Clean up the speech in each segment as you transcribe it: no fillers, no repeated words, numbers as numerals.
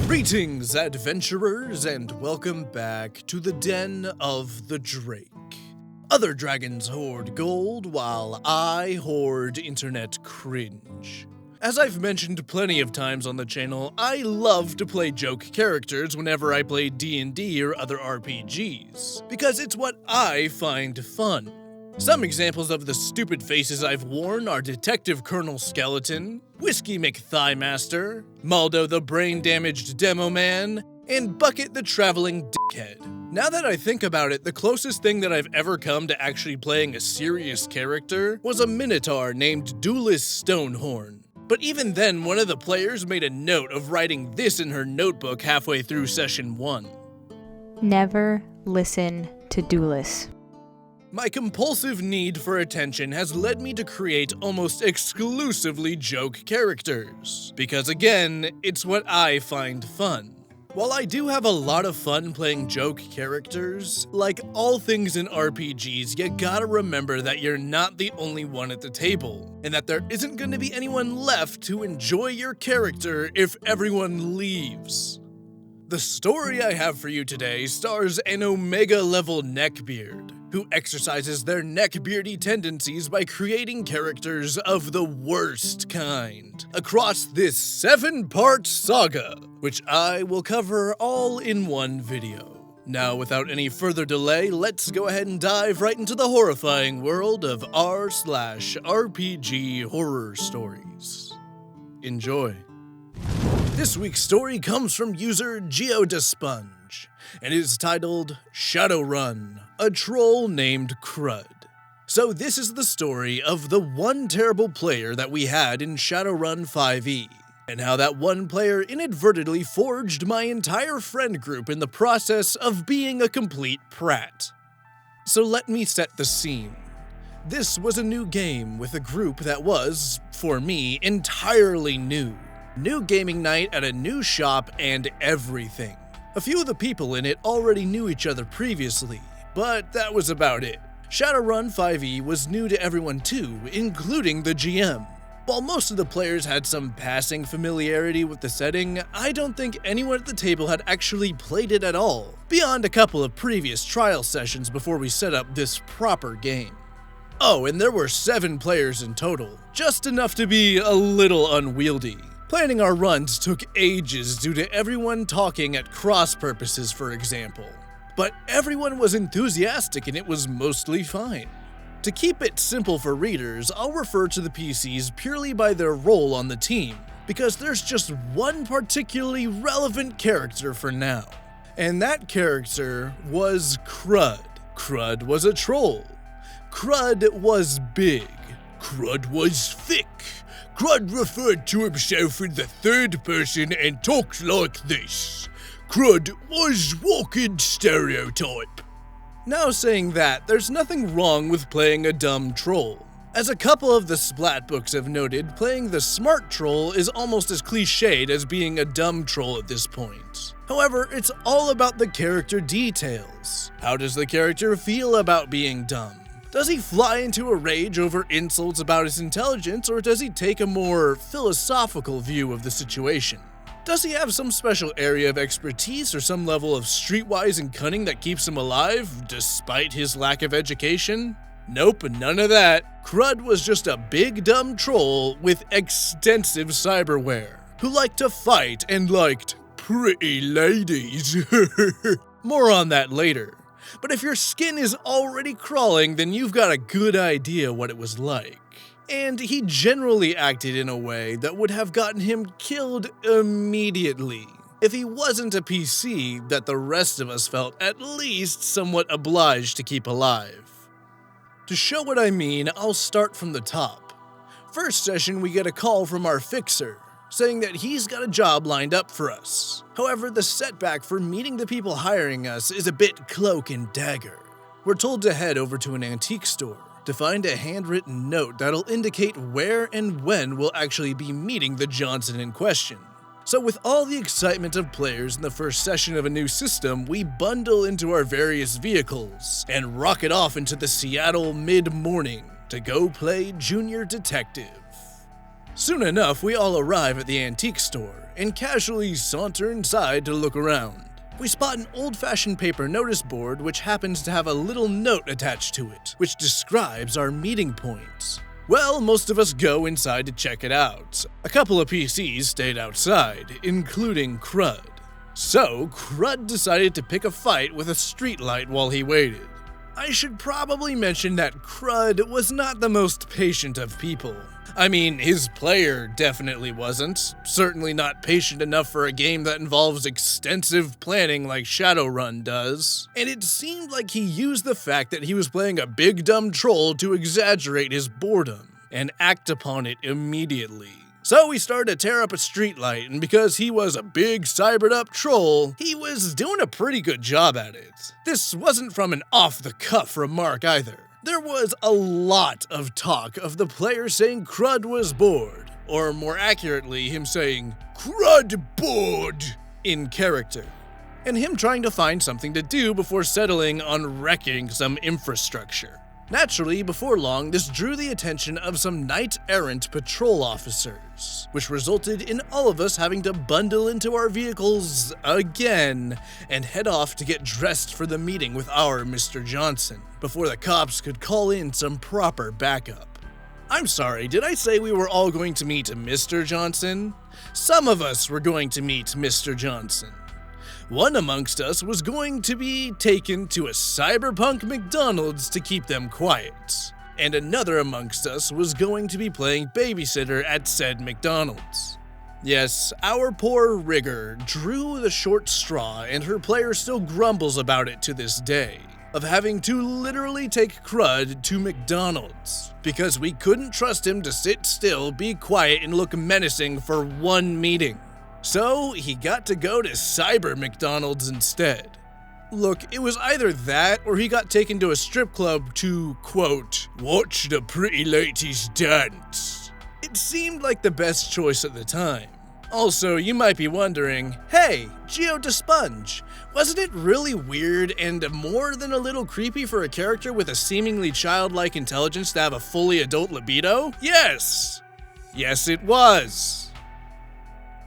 Greetings, adventurers, and welcome back to the Den of the Drake. Other dragons hoard gold, while I hoard internet cringe. As I've mentioned plenty of times on the channel, I love to play joke characters whenever I play D&D or other RPGs, because it's what I find fun. Some examples of the stupid faces I've worn are Detective Colonel Skeleton, Whiskey McThighmaster, Maldo the brain-damaged Demo Man, and Bucket the traveling dickhead. Now that I think about it, the closest thing that I've ever come to actually playing a serious character was a Minotaur named Duelist Stonehorn. But even then, one of the players made a note of writing this in her notebook halfway through session 1. Never listen to duelists. My compulsive need for attention has led me to create almost exclusively joke characters, because again, it's what I find fun. While I do have a lot of fun playing joke characters, like all things in RPGs, you gotta remember that you're not the only one at the table, and that there isn't gonna be anyone left to enjoy your character if everyone leaves. The story I have for you today stars an Omega-level Neckbeard, who exercises their neckbeardy tendencies by creating characters of the worst kind across this 7-part saga, which I will cover all in one video. Now, without any further delay, let's go ahead and dive right into the horrifying world of r/RPG Horror Stories. Enjoy. This week's story comes from user GeodaSponge, and is titled Shadowrun, a troll named Krud. So this is the story of the one terrible player that we had in Shadowrun 5e, and how that one player inadvertently forged my entire friend group in the process of being a complete prat. So let me set the scene. This was a new game with a group that was, for me, entirely new. New gaming night at a new shop and everything. A few of the people in it already knew each other previously, but that was about it. Shadowrun 5e was new to everyone too, including the GM. While most of the players had some passing familiarity with the setting, I don't think anyone at the table had actually played it at all, beyond a couple of previous trial sessions before we set up this proper game. Oh, and there were 7 players in total, just enough to be a little unwieldy. Planning our runs took ages due to everyone talking at cross purposes, for example. But everyone was enthusiastic and it was mostly fine. To keep it simple for readers, I'll refer to the PCs purely by their role on the team, because there's just one particularly relevant character for now. And that character was Krud. Krud was a troll. Krud was big. Krud was thick. Krud referred to himself in the third person and talked like this. Krud was walking stereotype. Now saying that, there's nothing wrong with playing a dumb troll. As a couple of the Splat books have noted, playing the smart troll is almost as cliched as being a dumb troll at this point. However, it's all about the character details. How does the character feel about being dumb? Does he fly into a rage over insults about his intelligence, or does he take a more philosophical view of the situation? Does he have some special area of expertise or some level of streetwise and cunning that keeps him alive, despite his lack of education? Nope, none of that. Krud was just a big dumb troll with extensive cyberware, who liked to fight and liked pretty ladies. More on that later. But if your skin is already crawling, then you've got a good idea what it was like. And he generally acted in a way that would have gotten him killed immediately, if he wasn't a PC that the rest of us felt at least somewhat obliged to keep alive. To show what I mean, I'll start from the top. First session, we get a call from our fixer, saying that he's got a job lined up for us. However, the setback for meeting the people hiring us is a bit cloak and dagger. We're told to head over to an antique store to find a handwritten note that'll indicate where and when we'll actually be meeting the Johnson in question. So with all the excitement of players in the first session of a new system, we bundle into our various vehicles and rocket off into the Seattle mid-morning to go play Junior Detective. Soon enough, we all arrive at the antique store, and casually saunter inside to look around. We spot an old-fashioned paper notice board which happens to have a little note attached to it, which describes our meeting points. Well, most of us go inside to check it out. A couple of PCs stayed outside, including Krud. So, Krud decided to pick a fight with a streetlight while he waited. I should probably mention that Krud was not the most patient of people. I mean, his player definitely wasn't. Certainly not patient enough for a game that involves extensive planning like Shadowrun does. And it seemed like he used the fact that he was playing a big dumb troll to exaggerate his boredom and act upon it immediately. So we started to tear up a streetlight, and because he was a big cybered up troll, he was doing a pretty good job at it. This wasn't from an off-the-cuff remark either. There was a lot of talk of the player saying Krud was bored, or more accurately, him saying, "Krud bored," in character, and him trying to find something to do before settling on wrecking some infrastructure. Naturally, before long, this drew the attention of some knight-errant patrol officers, which resulted in all of us having to bundle into our vehicles again and head off to get dressed for the meeting with our Mr. Johnson, before the cops could call in some proper backup. I'm sorry, did I say we were all going to meet Mr. Johnson? Some of us were going to meet Mr. Johnson. One amongst us was going to be taken to a cyberpunk McDonald's to keep them quiet, and another amongst us was going to be playing babysitter at said McDonald's. Yes, our poor rigger drew the short straw, and her player still grumbles about it to this day, of having to literally take Krud to McDonald's, because we couldn't trust him to sit still, be quiet, and look menacing for one meeting. So he got to go to Cyber McDonald's instead. Look, it was either that or he got taken to a strip club to, quote, "watch the pretty ladies dance." It seemed like the best choice at the time. Also, you might be wondering, hey, GeoDespunge, wasn't it really weird and more than a little creepy for a character with a seemingly childlike intelligence to have a fully adult libido? Yes! Yes, it was.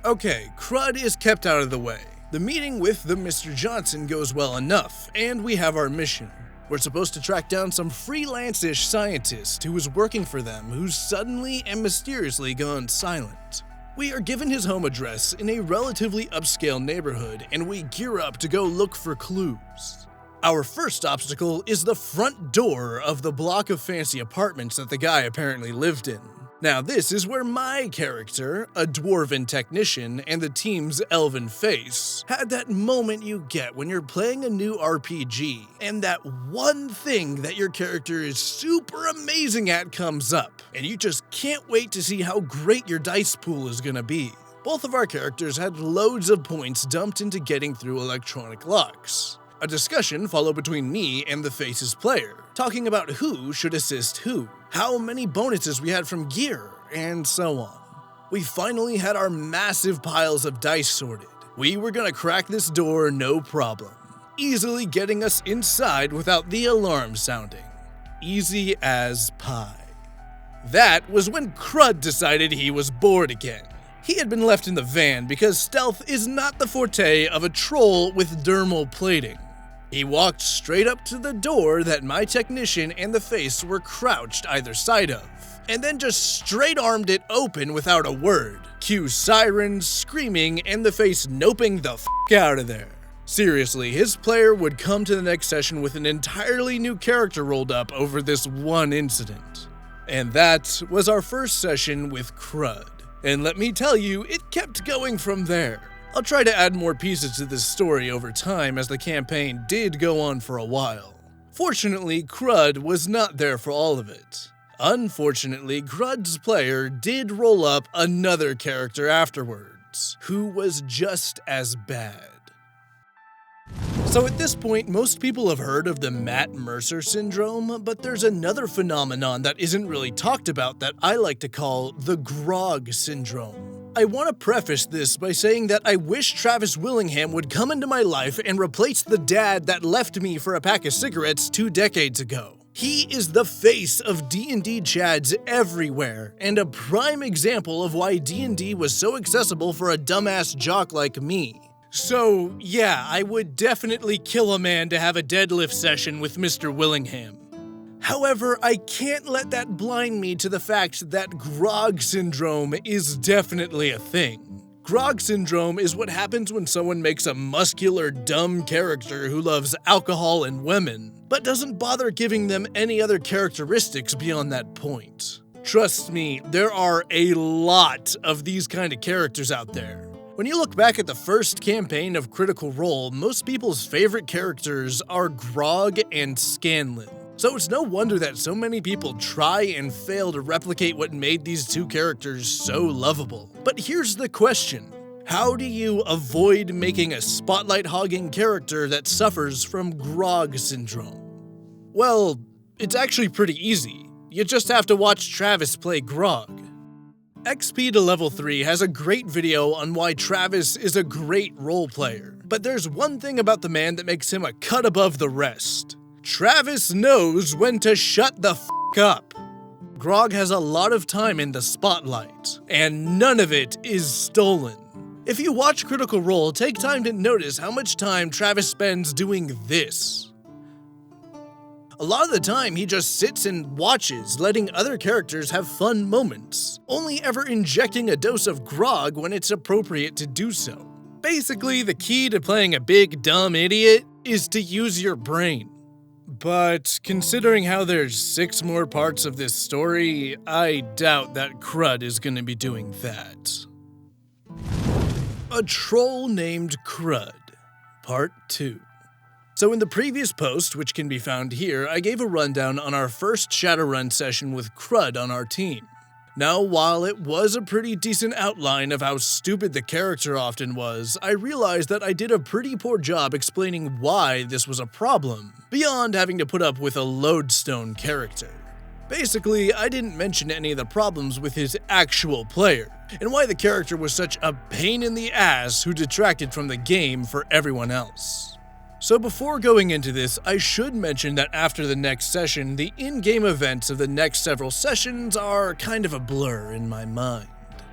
Okay, Krud is kept out of the way. The meeting with the Mr. Johnson goes well enough, and we have our mission. We're supposed to track down some freelance-ish scientist who was working for them who's suddenly and mysteriously gone silent. We are given his home address in a relatively upscale neighborhood, and we gear up to go look for clues. Our first obstacle is the front door of the block of fancy apartments that the guy apparently lived in. Now this is where my character, a dwarven technician, and the team's elven face, had that moment you get when you're playing a new RPG, and that one thing that your character is super amazing at comes up, and you just can't wait to see how great your dice pool is gonna be. Both of our characters had loads of points dumped into getting through electronic locks. A discussion followed between me and the Face's player, talking about who should assist who, how many bonuses we had from gear, and so on. We finally had our massive piles of dice sorted. We were gonna crack this door no problem, easily getting us inside without the alarm sounding. Easy as pie. That was when Krud decided he was bored again. He had been left in the van because stealth is not the forte of a troll with dermal plating. He walked straight up to the door that my technician and the Face were crouched either side of, and then just straight-armed it open without a word. Cue sirens, screaming, and the Face noping the f*** out of there. Seriously, his player would come to the next session with an entirely new character rolled up over this one incident. And that was our first session with Krud. And let me tell you, it kept going from there. I'll try to add more pieces to this story over time as the campaign did go on for a while. Fortunately, Krud was not there for all of it. Unfortunately, Krud's player did roll up another character afterwards, who was just as bad. So at this point, most people have heard of the Matt Mercer syndrome, but there's another phenomenon that isn't really talked about that I like to call the Grog syndrome. I want to preface this by saying that I wish Travis Willingham would come into my life and replace the dad that left me for a pack of cigarettes 2 decades ago. He is the face of D&D chads everywhere, and a prime example of why D&D was so accessible for a dumbass jock like me. So yeah, I would definitely kill a man to have a deadlift session with Mr. Willingham. However, I can't let that blind me to the fact that Grog syndrome is definitely a thing. Grog syndrome is what happens when someone makes a muscular, dumb character who loves alcohol and women, but doesn't bother giving them any other characteristics beyond that point. Trust me, there are a lot of these kind of characters out there. When you look back at the first campaign of Critical Role, most people's favorite characters are Grog and Scanlan. So it's no wonder that so many people try and fail to replicate what made these two characters so lovable. But here's the question. How do you avoid making a spotlight-hogging character that suffers from Grog syndrome? Well, it's actually pretty easy. You just have to watch Travis play Grog. XP to Level 3 has a great video on why Travis is a great role player. But there's one thing about the man that makes him a cut above the rest. Travis knows when to shut the f*** up. Grog has a lot of time in the spotlight, and none of it is stolen. If you watch Critical Role, take time to notice how much time Travis spends doing this. A lot of the time, he just sits and watches, letting other characters have fun moments, only ever injecting a dose of Grog when it's appropriate to do so. Basically, the key to playing a big, dumb idiot is to use your brain. But considering how there's 6 more parts of this story, I doubt that Krud is going to be doing that. A Troll Named Krud, Part 2. So in the previous post, which can be found here, I gave a rundown on our first Shadowrun session with Krud on our team. Now, while it was a pretty decent outline of how stupid the character often was, I realized that I did a pretty poor job explaining why this was a problem, beyond having to put up with a lodestone character. Basically, I didn't mention any of the problems with his actual player, and why the character was such a pain in the ass who detracted from the game for everyone else. So before going into this, I should mention that after the next session, the in-game events of the next several sessions are kind of a blur in my mind,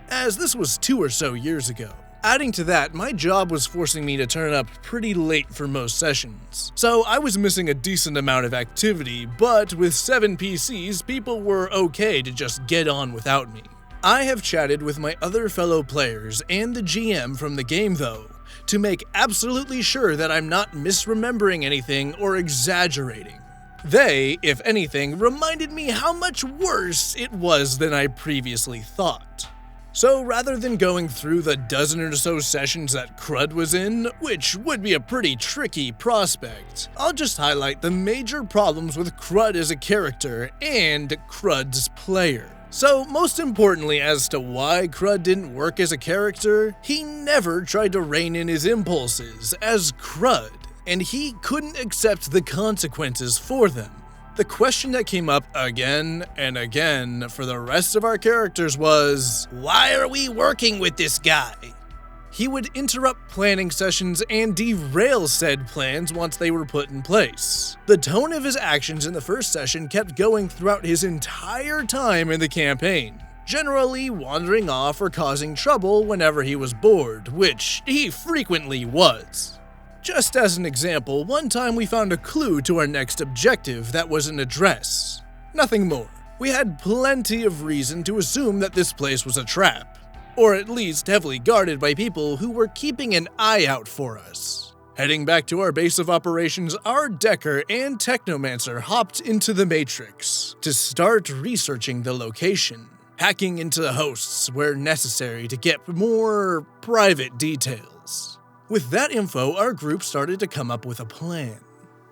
as this was 2 or so years ago. Adding to that, my job was forcing me to turn up pretty late for most sessions, so I was missing a decent amount of activity, but with 7 PCs, people were okay to just get on without me. I have chatted with my other fellow players and the GM from the game though, to make absolutely sure that I'm not misremembering anything or exaggerating. They, if anything, reminded me how much worse it was than I previously thought. So rather than going through the dozen or so sessions that Krud was in, which would be a pretty tricky prospect, I'll just highlight the major problems with Krud as a character and Krud's player. So, most importantly as to why Krud didn't work as a character, he never tried to rein in his impulses as Krud, and he couldn't accept the consequences for them. The question that came up again and again for the rest of our characters was, why are we working with this guy? He would interrupt planning sessions and derail said plans once they were put in place. The tone of his actions in the first session kept going throughout his entire time in the campaign, generally wandering off or causing trouble whenever he was bored, which he frequently was. Just as an example, one time we found a clue to our next objective that was an address. Nothing more. We had plenty of reason to assume that this place was a trap, or at least heavily guarded by people who were keeping an eye out for us. Heading back to our base of operations, our Decker and Technomancer hopped into the Matrix to start researching the location, hacking into the hosts where necessary to get more private details. With that info, our group started to come up with a plan.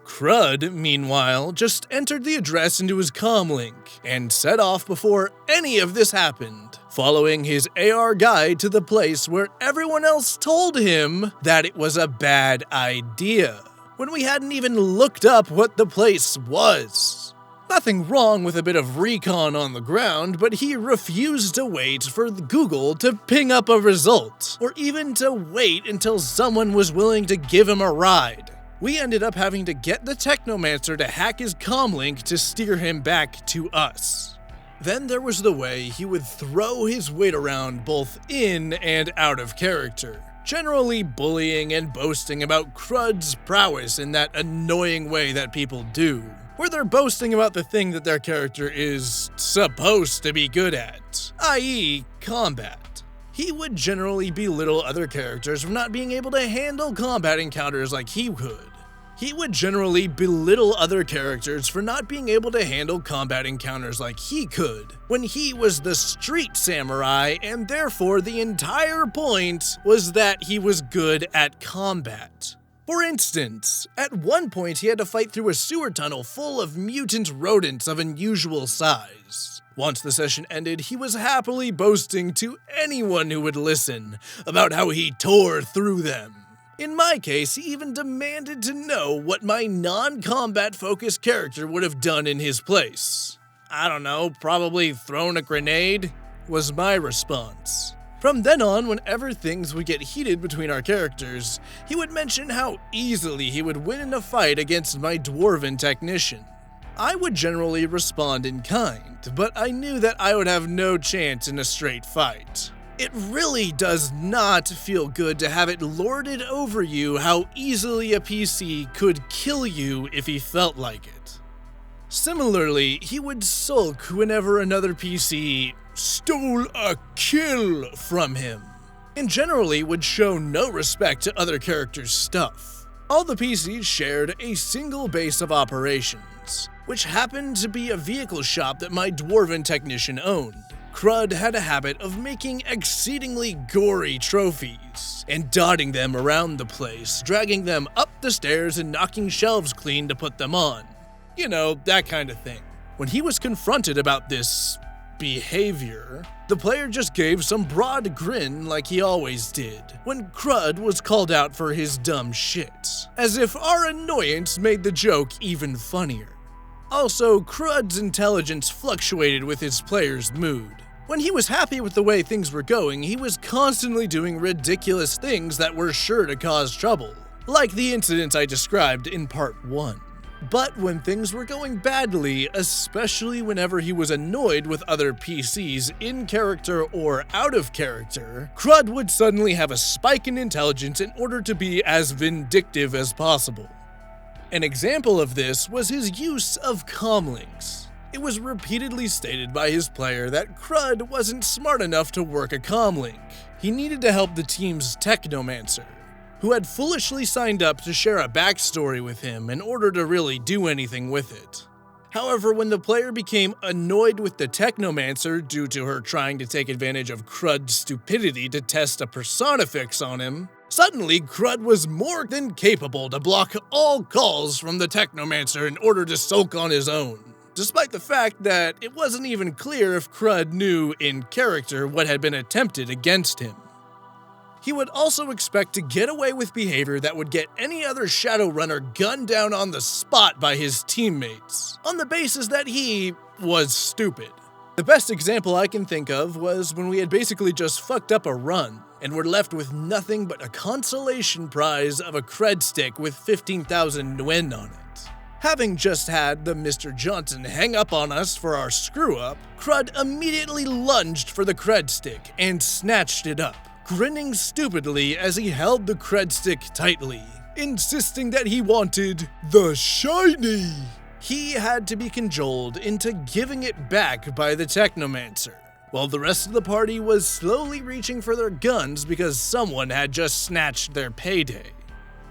Krud, meanwhile, just entered the address into his comlink and set off before any of this happened, following his AR guide to the place where everyone else told him that it was a bad idea, when we hadn't even looked up what the place was. Nothing wrong with a bit of recon on the ground, but he refused to wait for Google to ping up a result, or even to wait until someone was willing to give him a ride. We ended up having to get the Technomancer to hack his comlink to steer him back to us. Then there was the way he would throw his weight around both in and out of character, generally bullying and boasting about Krud's prowess in that annoying way that people do, where they're boasting about the thing that their character is supposed to be good at, i.e. combat. He would generally belittle other characters for not being able to handle combat encounters like he could. He would generally belittle other characters for not being able to handle combat encounters like he could, when he was the street samurai, and therefore the entire point was that he was good at combat. For instance, at one point he had to fight through a sewer tunnel full of mutant rodents of unusual size. Once the session ended, he was happily boasting to anyone who would listen about how he tore through them. In my case, he even demanded to know what my non-combat focused character would have done in his place. I don't know, probably thrown a grenade, was my response. From then on, whenever things would get heated between our characters, he would mention how easily he would win in a fight against my dwarven technician. I would generally respond in kind, but I knew that I would have no chance in a straight fight. It really does not feel good to have it lorded over you how easily a PC could kill you if he felt like it. Similarly, he would sulk whenever another PC stole a kill from him, and generally would show no respect to other characters' stuff. All the PCs shared a single base of operations, which happened to be a vehicle shop that my dwarven technician owned. Krud had a habit of making exceedingly gory trophies and dotting them around the place, dragging them up the stairs and knocking shelves clean to put them on. You know, that kind of thing. When he was confronted about this behavior, the player just gave some broad grin like he always did when Krud was called out for his dumb shit, as if our annoyance made the joke even funnier. Also, Krud's intelligence fluctuated with his player's mood. When he was happy with the way things were going, he was constantly doing ridiculous things that were sure to cause trouble, like the incidents I described in part 1. But when things were going badly, especially whenever he was annoyed with other PCs in character or out of character, Krud would suddenly have a spike in intelligence in order to be as vindictive as possible. An example of this was his use of comlinks. It was repeatedly stated by his player that Krud wasn't smart enough to work a comlink. He needed to help the team's Technomancer, who had foolishly signed up to share a backstory with him in order to really do anything with it. However, when the player became annoyed with the Technomancer due to her trying to take advantage of Krud's stupidity to test a persona fix on him, suddenly Krud was more than capable to block all calls from the Technomancer in order to sulk on his own, despite the fact that it wasn't even clear if Krud knew in character what had been attempted against him. He would also expect to get away with behavior that would get any other Shadowrunner gunned down on the spot by his teammates, on the basis that he was stupid. The best example I can think of was when we had basically just fucked up a run, and were left with nothing but a consolation prize of a cred stick with 15,000 Nguyen on it. Having just had the Mr. Johnson hang up on us for our screw-up, Krud immediately lunged for the cred stick and snatched it up, grinning stupidly as he held the cred stick tightly, insisting that he wanted the shiny. He had to be cajoled into giving it back by the Technomancer, while the rest of the party was slowly reaching for their guns because someone had just snatched their payday.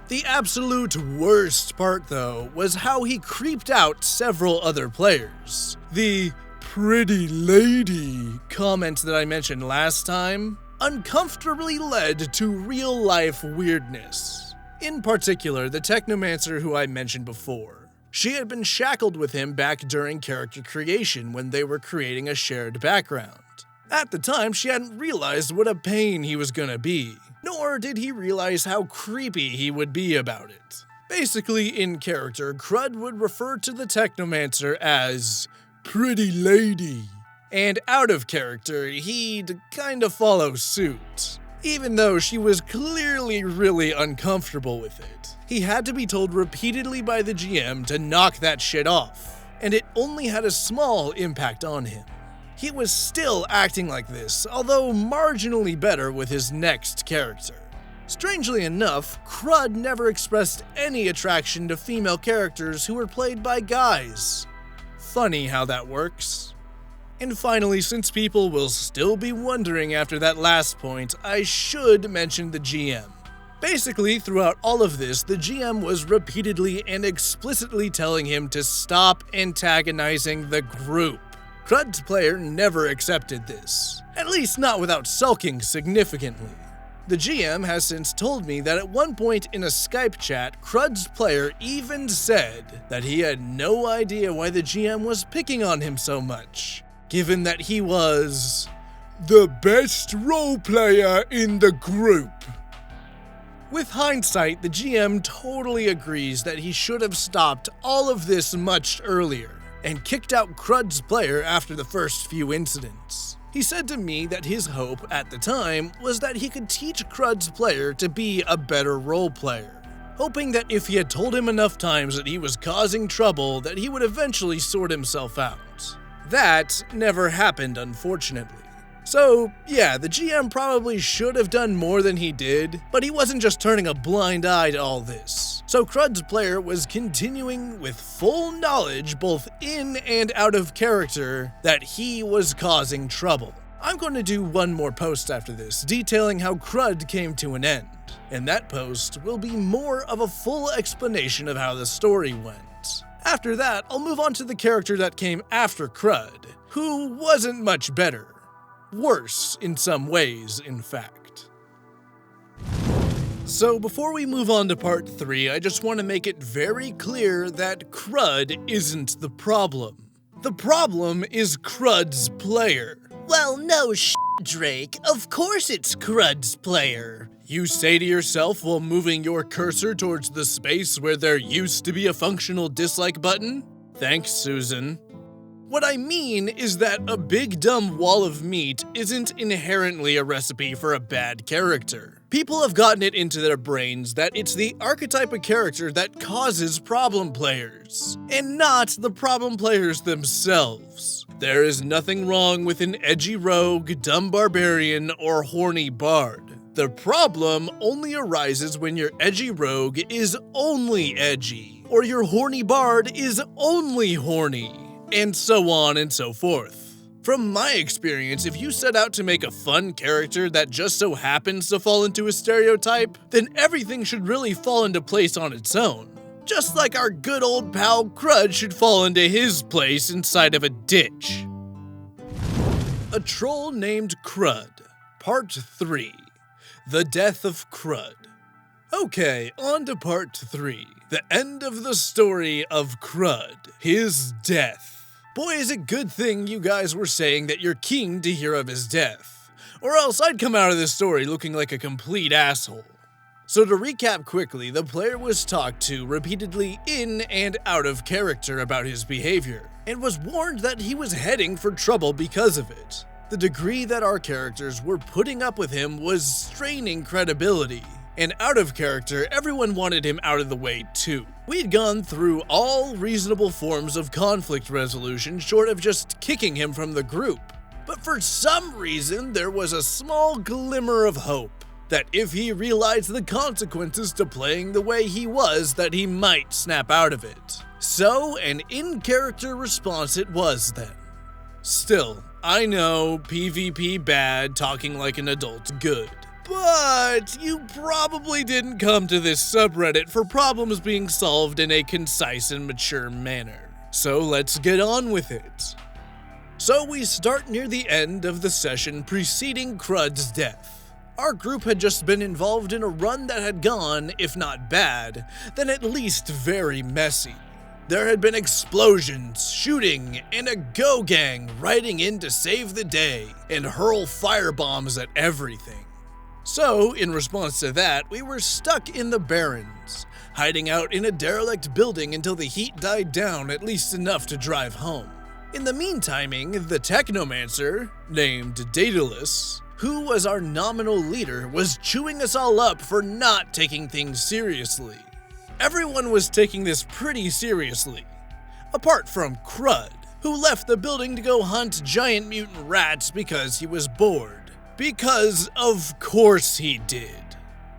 The absolute worst part, though, was how he creeped out several other players. The "pretty lady" comments that I mentioned last time uncomfortably led to real-life weirdness. In particular, the Technomancer who I mentioned before. She had been shackled with him back during character creation when they were creating a shared background. At the time, she hadn't realized what a pain he was gonna be, nor did he realize how creepy he would be about it. Basically, in character, Krud would refer to the Technomancer as "pretty lady," and out of character, he'd kind of follow suit. even though she was clearly really uncomfortable with it. He had to be told repeatedly by the GM to knock that shit off, and it only had a small impact on him. He was still acting like this, although marginally better with his next character. Strangely enough, Krud never expressed any attraction to female characters who were played by guys. Funny how that works. And finally, since people will still be wondering after that last point, I should mention the GM. Basically, throughout all of this, the GM was repeatedly and explicitly telling him to stop antagonizing the group. Krud's player never accepted this, at least not without sulking significantly. The GM has since told me that at one point in a Skype chat, Krud's player even said that he had no idea why the GM was picking on him so much, given that he was the best role player in the group. With hindsight, the GM totally agrees that he should have stopped all of this much earlier and kicked out Krud's player after the first few incidents. He said to me that his hope at the time was that he could teach Krud's player to be a better role player, hoping that if he had told him enough times that he was causing trouble, that he would eventually sort himself out. That never happened, unfortunately. So, yeah, the GM probably should have done more than he did, but he wasn't just turning a blind eye to all this. So Krud's player was continuing with full knowledge, both in and out of character, that he was causing trouble. I'm going to do one more post after this, detailing how Krud came to an end, and that post will be more of a full explanation of how the story went. After that, I'll move on to the character that came after Krud, who wasn't much better. Worse in some ways, in fact. So before we move on to part 3, I just want to make it very clear that Krud isn't the problem. The problem is Krud's player. Well, no Drake. Of course it's Krud's player. You say to yourself while moving your cursor towards the space where there used to be a functional dislike button? Thanks, Susan. What I mean is that a big dumb wall of meat isn't inherently a recipe for a bad character. People have gotten it into their brains that it's the archetype of character that causes problem players, and not the problem players themselves. There is nothing wrong with an edgy rogue, dumb barbarian, or horny bard. The problem only arises when your edgy rogue is only edgy, or your horny bard is only horny, and so on and so forth. From my experience, if you set out to make a fun character that just so happens to fall into a stereotype, then everything should really fall into place on its own. Just like our good old pal Krud should fall into his place inside of a ditch. A Troll Named Krud, Part 3. The Death of Krud. Okay, on to Part 3. The end of the story of Krud. His death. Boy, is it good thing you guys were saying that you're keen to hear of his death, or else I'd come out of this story looking like a complete asshole. So to recap quickly, the player was talked to repeatedly in and out of character about his behavior, and was warned that he was heading for trouble because of it. The degree that our characters were putting up with him was straining credibility. And out of character, everyone wanted him out of the way too. We'd gone through all reasonable forms of conflict resolution short of just kicking him from the group. But for some reason, there was a small glimmer of hope that if he realized the consequences to playing the way he was, that he might snap out of it. So, an in-character response it was then. Still, I know, PvP bad, talking like an adult good. But you probably didn't come to this subreddit for problems being solved in a concise and mature manner. So let's get on with it. So we start near the end of the session preceding Krud's death. Our group had just been involved in a run that had gone, if not bad, then at least very messy. There had been explosions, shooting, and a Go gang riding in to save the day and hurl firebombs at everything. So, in response to that, we were stuck in the Barrens, hiding out in a derelict building until the heat died down at least enough to drive home. In the meantiming, the Technomancer, named Daedalus, who as our nominal leader was chewing us all up for not taking things seriously. Everyone was taking this pretty seriously, apart from Krud, who left the building to go hunt giant mutant rats because he was bored. Because of course he did.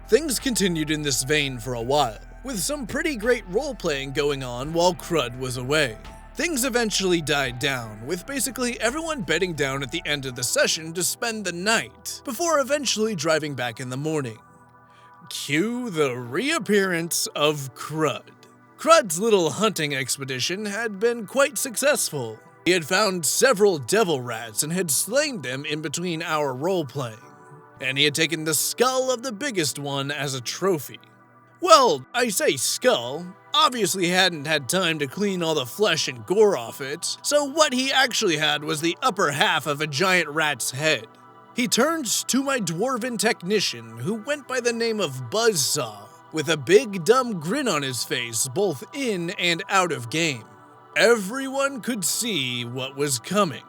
Things continued in this vein for a while, with some pretty great role-playing going on while Krud was away. Things eventually died down, with basically everyone bedding down at the end of the session to spend the night, before eventually driving back in the morning. Cue the reappearance of Krud. Krud's little hunting expedition had been quite successful. He had found several devil rats and had slain them in between our role-playing, and he had taken the skull of the biggest one as a trophy. Well, I say skull, obviously hadn't had time to clean all the flesh and gore off it, so what he actually had was the upper half of a giant rat's head. He turned to my dwarven technician, who went by the name of Buzzsaw, with a big dumb grin on his face both in and out of game. Everyone could see what was coming.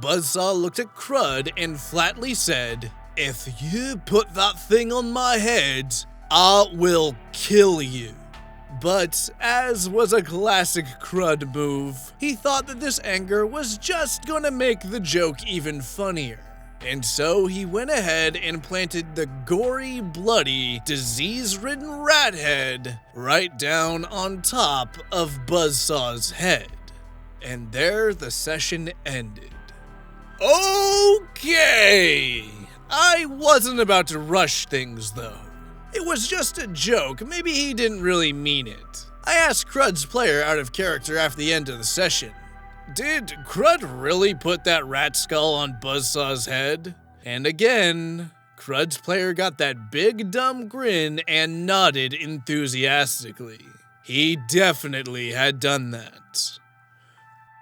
Buzzsaw looked at Krud and flatly said, "If you put that thing on my head, I will kill you." But, as was a classic Krud move, he thought that this anger was just gonna make the joke even funnier. And so he went ahead and planted the gory, bloody, disease-ridden rat head right down on top of Buzzsaw's head. And there the session ended. Okay! I wasn't about to rush things though. It was just a joke, maybe he didn't really mean it. I asked Krud's player out of character after the end of the session, "Did Krud really put that rat skull on Buzzsaw's head?" And again, Krud's player got that big dumb grin and nodded enthusiastically. He definitely had done that.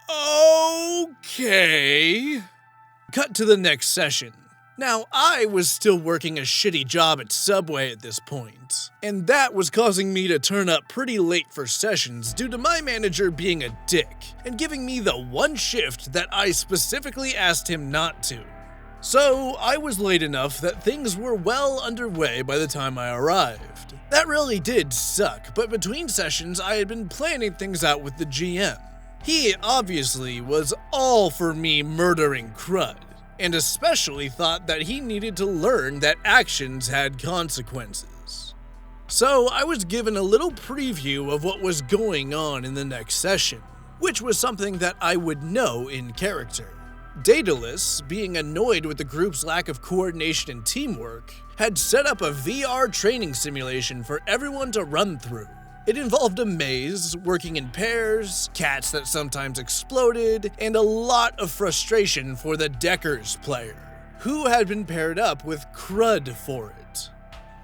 Okay. Cut to the next session. Now, I was still working a shitty job at Subway at this point, and that was causing me to turn up pretty late for sessions due to my manager being a dick and giving me the one shift that I specifically asked him not to. So, I was late enough that things were well underway by the time I arrived. That really did suck, but between sessions I had been planning things out with the GM. He obviously was all for me murdering Krud, and especially thought that he needed to learn that actions had consequences. So I was given a little preview of what was going on in the next session, which was something that I would know in character. Daedalus, being annoyed with the group's lack of coordination and teamwork, had set up a VR training simulation for everyone to run through. It involved a maze, working in pairs, cats that sometimes exploded, and a lot of frustration for the Deckers player, who had been paired up with Krud for it.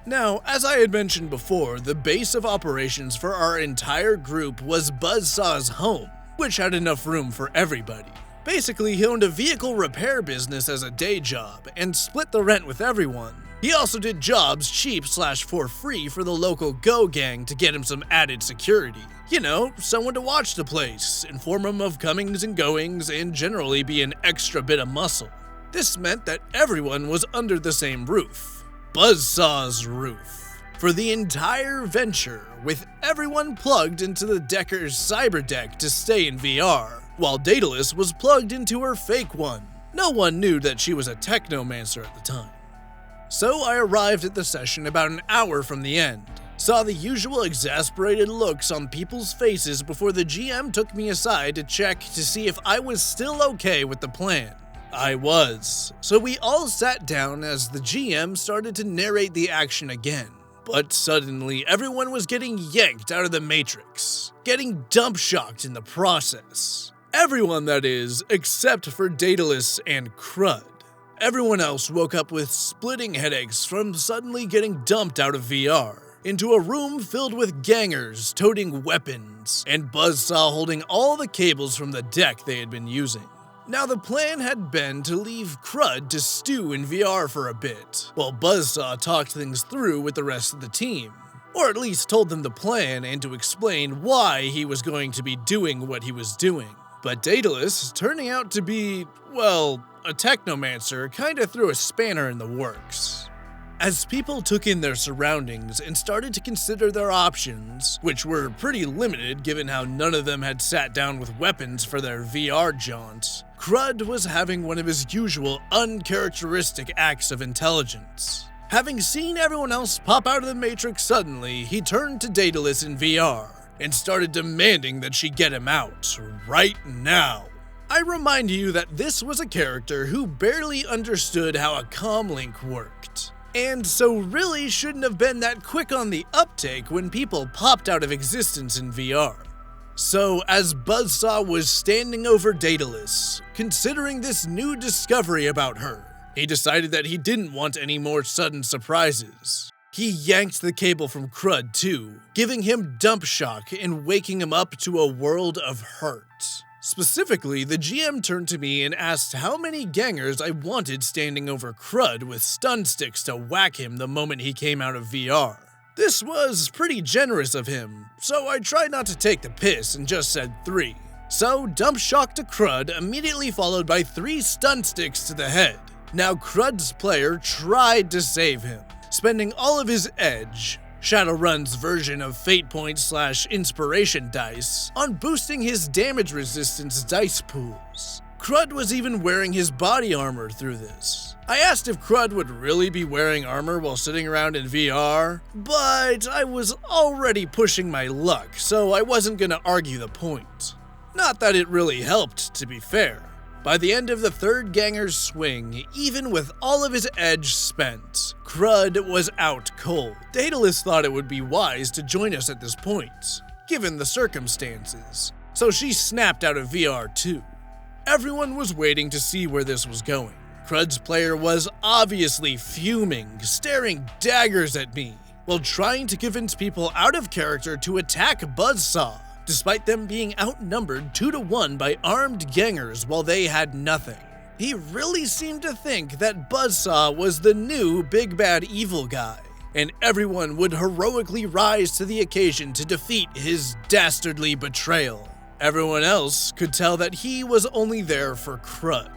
Now, as I had mentioned before, the base of operations for our entire group was Buzzsaw's home, which had enough room for everybody. Basically, he owned a vehicle repair business as a day job, and split the rent with everyone. He also did jobs cheap/for free for the local Go gang to get him some added security. You know, someone to watch the place, inform him of comings and goings, and generally be an extra bit of muscle. This meant that everyone was under the same roof. Buzzsaw's roof. For the entire venture, with everyone plugged into the Decker's cyberdeck to stay in VR, while Daedalus was plugged into her fake one. No one knew that she was a technomancer at the time. So I arrived at the session about an hour from the end, saw the usual exasperated looks on people's faces before the GM took me aside to check to see if I was still okay with the plan. I was, so we all sat down as the GM started to narrate the action again. But suddenly everyone was getting yanked out of the Matrix, getting dump shocked in the process. Everyone, that is, except for Daedalus and Krud. Everyone else woke up with splitting headaches from suddenly getting dumped out of VR into a room filled with gangers toting weapons and Buzzsaw holding all the cables from the deck they had been using. Now the plan had been to leave Krud to stew in VR for a bit, while Buzzsaw talked things through with the rest of the team, or at least told them the plan and to explain why he was going to be doing what he was doing. But Daedalus, turning out to be, well, a technomancer kinda threw a spanner in the works. As people took in their surroundings and started to consider their options, which were pretty limited given how none of them had sat down with weapons for their VR jaunts, Krud was having one of his usual uncharacteristic acts of intelligence. Having seen everyone else pop out of the Matrix suddenly, he turned to Daedalus in VR and started demanding that she get him out, right now. I remind you that this was a character who barely understood how a comlink worked, and so really shouldn't have been that quick on the uptake when people popped out of existence in VR. So as Buzzsaw was standing over Daedalus, considering this new discovery about her, he decided that he didn't want any more sudden surprises. He yanked the cable from Krud too, giving him dump shock and waking him up to a world of hurt. Specifically, the GM turned to me and asked how many gangers I wanted standing over Krud with stun sticks to whack him the moment he came out of VR. This was pretty generous of him, so I tried not to take the piss and just said 3. So, dump shock to Krud, immediately followed by 3 stun sticks to the head. Now Krud's player tried to save him, spending all of his edge, Shadowrun's version of fate points / inspiration dice, on boosting his damage resistance dice pools. Krud was even wearing his body armor through this. I asked if Krud would really be wearing armor while sitting around in VR, but I was already pushing my luck, so I wasn't gonna argue the point. Not that it really helped, to be fair. By the end of the third ganger's swing, even with all of his edge spent, Krud was out cold. Daedalus thought it would be wise to join us at this point, given the circumstances, so she snapped out of VR too. Everyone was waiting to see where this was going. Krud's player was obviously fuming, staring daggers at me, while trying to convince people out of character to attack Buzzsaw, despite them being outnumbered 2-1 by armed gangers while they had nothing. He really seemed to think that Buzzsaw was the new big bad evil guy, and everyone would heroically rise to the occasion to defeat his dastardly betrayal. Everyone else could tell that he was only there for Krud,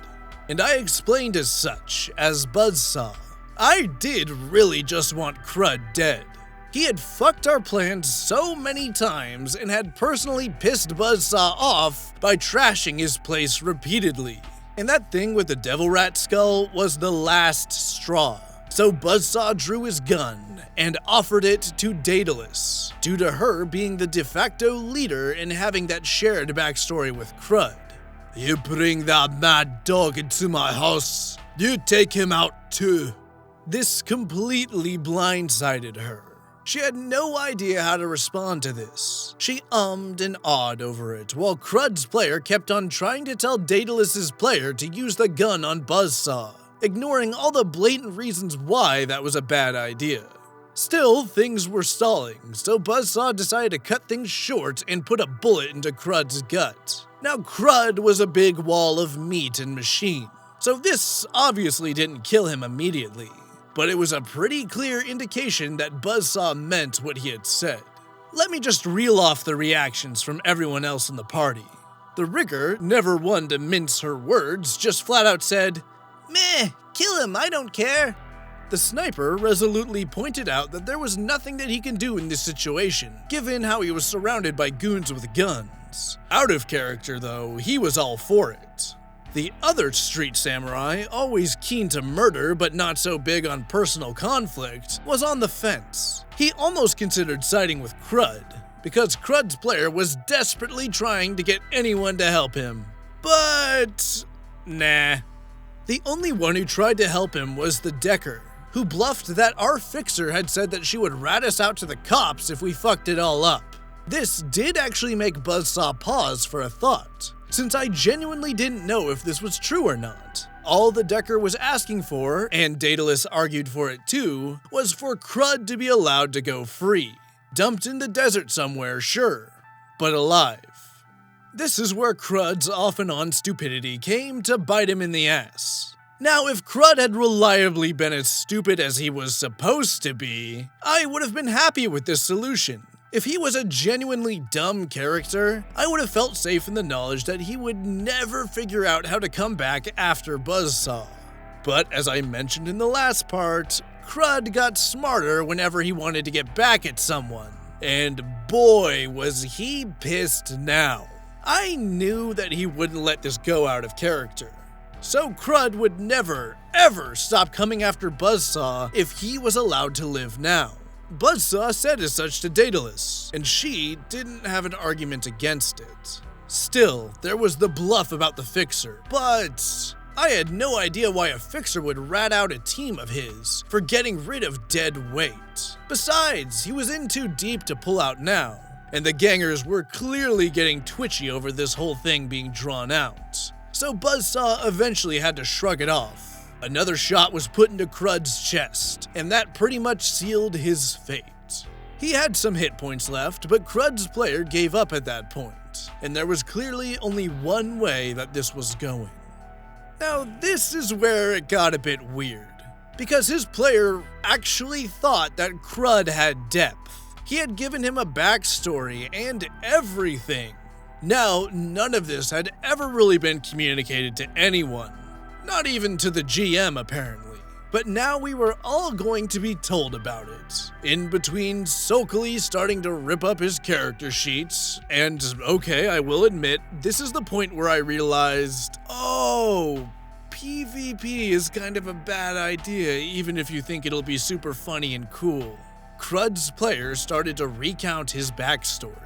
and I explained as such, as Buzzsaw. I did really just want Krud dead. He had fucked our plans so many times and had personally pissed Buzzsaw off by trashing his place repeatedly. And that thing with the devil rat skull was the last straw. So Buzzsaw drew his gun and offered it to Daedalus, due to her being the de facto leader and having that shared backstory with Krud. You bring that mad dog into my house, you take him out too. This completely blindsided her. She had no idea how to respond to this. She ummed and awed over it, while Krud's player kept on trying to tell Daedalus's player to use the gun on Buzzsaw, ignoring all the blatant reasons why that was a bad idea. Still, things were stalling, so Buzzsaw decided to cut things short and put a bullet into Krud's gut. Now Krud was a big wall of meat and machine, so this obviously didn't kill him immediately. But it was a pretty clear indication that Buzzsaw meant what he had said. Let me just reel off the reactions from everyone else in the party. The rigger, never one to mince her words, just flat out said, "Meh, kill him, I don't care." The sniper resolutely pointed out that there was nothing that he can do in this situation, given how he was surrounded by goons with guns. Out of character though, he was all for it. The other street samurai, always keen to murder but not so big on personal conflict, was on the fence. He almost considered siding with Krud, because Krud's player was desperately trying to get anyone to help him. But nah. The only one who tried to help him was the Decker, who bluffed that our fixer had said that she would rat us out to the cops if we fucked it all up. This did actually make Buzzsaw pause for a thought, since I genuinely didn't know if this was true or not. All the Decker was asking for, and Daedalus argued for it too, was for Krud to be allowed to go free. Dumped in the desert somewhere, sure, but alive. This is where Krud's off-and-on stupidity came to bite him in the ass. Now, if Krud had reliably been as stupid as he was supposed to be, I would have been happy with this solution. If he was a genuinely dumb character, I would have felt safe in the knowledge that he would never figure out how to come back after Buzzsaw. But as I mentioned in the last part, Krud got smarter whenever he wanted to get back at someone. And boy, was he pissed now. I knew that he wouldn't let this go out of character. So Krud would never, ever stop coming after Buzzsaw if he was allowed to live now. Buzzsaw said as such to Daedalus, and she didn't have an argument against it. Still, there was the bluff about the Fixer, but I had no idea why a Fixer would rat out a team of his for getting rid of dead weight. Besides, he was in too deep to pull out now, and the gangers were clearly getting twitchy over this whole thing being drawn out. So Buzzsaw eventually had to shrug it off. Another shot was put into Krud's chest, and that pretty much sealed his fate. He had some hit points left, but Krud's player gave up at that point, and there was clearly only one way that this was going. Now, this is where it got a bit weird, because his player actually thought that Krud had depth. He had given him a backstory and everything. Now, none of this had ever really been communicated to anyone, not even to the GM apparently. But now we were all going to be told about it, in between sulkily starting to rip up his character sheets, and okay, I will admit, this is the point where I realized, oh, PvP is kind of a bad idea, even if you think it'll be super funny and cool. Krud's player started to recount his backstory.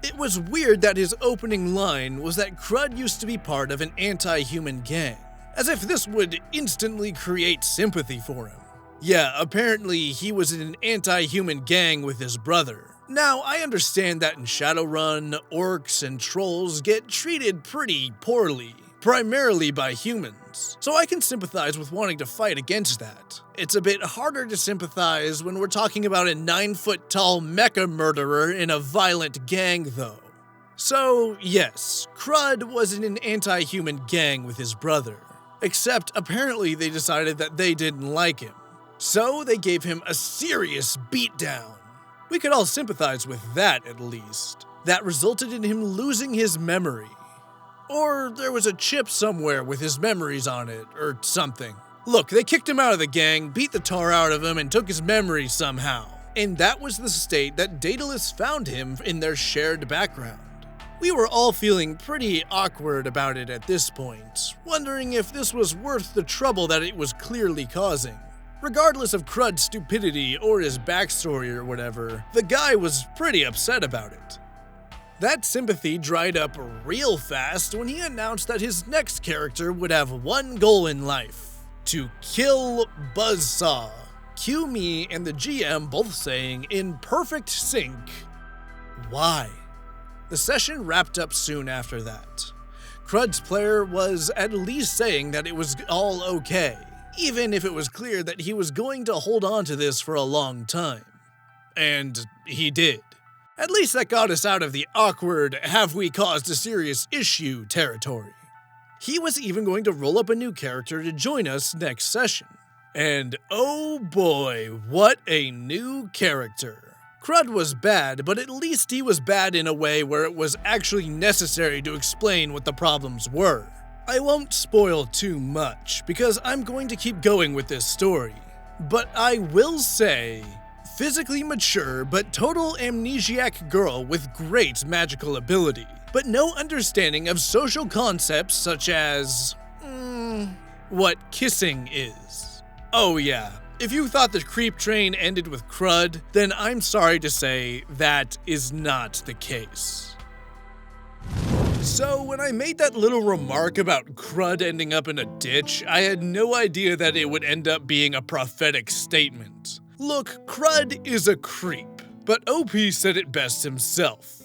It was weird that his opening line was that Krud used to be part of an anti-human gang, as if this would instantly create sympathy for him. Yeah, apparently he was in an anti-human gang with his brother. Now, I understand that in Shadowrun, orcs and trolls get treated pretty poorly, primarily by humans, so I can sympathize with wanting to fight against that. It's a bit harder to sympathize when we're talking about a 9-foot-tall mecha murderer in a violent gang, though. So, yes, Krud was in an anti-human gang with his brother, except apparently they decided that they didn't like him. So they gave him a serious beatdown. We could all sympathize with that, at least. That resulted in him losing his memory. Or there was a chip somewhere with his memories on it, or something. Look, they kicked him out of the gang, beat the tar out of him, and took his memories somehow. And that was the state that Daedalus found him in their shared background. We were all feeling pretty awkward about it at this point, wondering if this was worth the trouble that it was clearly causing. Regardless of Krud's stupidity or his backstory or whatever, the guy was pretty upset about it. That sympathy dried up real fast when he announced that his next character would have one goal in life: to kill Buzzsaw. Cue me and the GM both saying in perfect sync, "Why?" The session wrapped up soon after that. Krud's player was at least saying that it was all okay, even if it was clear that he was going to hold on to this for a long time. And he did. At least that got us out of the awkward, have we caused a serious issue territory. He was even going to roll up a new character to join us next session. And oh boy, what a new character. Krud was bad, but at least he was bad in a way where it was actually necessary to explain what the problems were. I won't spoil too much, because I'm going to keep going with this story. But I will say, physically mature but total amnesiac girl with great magical ability, but no understanding of social concepts such as, what kissing is. Oh yeah. If you thought the creep train ended with Krud, then I'm sorry to say that is not the case. So when I made that little remark about Krud ending up in a ditch, I had no idea that it would end up being a prophetic statement. Look, Krud is a creep, but OP said it best himself.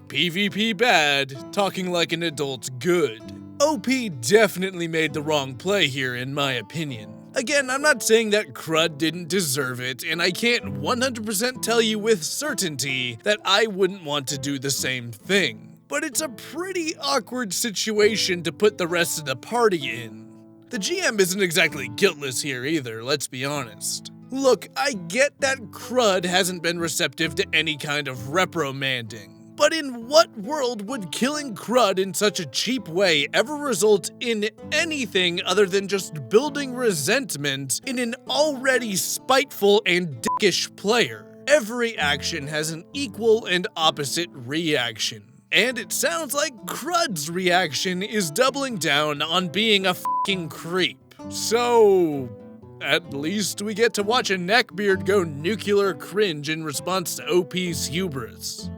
PvP bad, talking like an adult good. OP definitely made the wrong play here in my opinion. Again, I'm not saying that Krud didn't deserve it, and I can't 100% tell you with certainty that I wouldn't want to do the same thing. But it's a pretty awkward situation to put the rest of the party in. The GM isn't exactly guiltless here either, let's be honest. Look, I get that Krud hasn't been receptive to any kind of reprimanding. But in what world would killing Krud in such a cheap way ever result in anything other than just building resentment in an already spiteful and dickish player? Every action has an equal and opposite reaction. And it sounds like Krud's reaction is doubling down on being a fucking creep. So, at least we get to watch a Neckbeard go nuclear cringe in response to OP's hubris.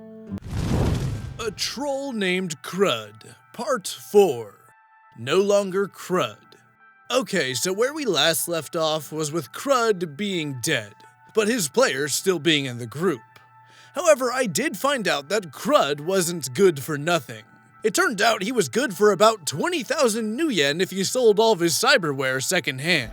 A Troll Named Krud, Part 4. No Longer Krud. Okay, so where we last left off was with Krud being dead, but his players still being in the group. However, I did find out that Krud wasn't good for nothing. It turned out he was good for about 20,000 new yen if you sold all of his cyberware secondhand.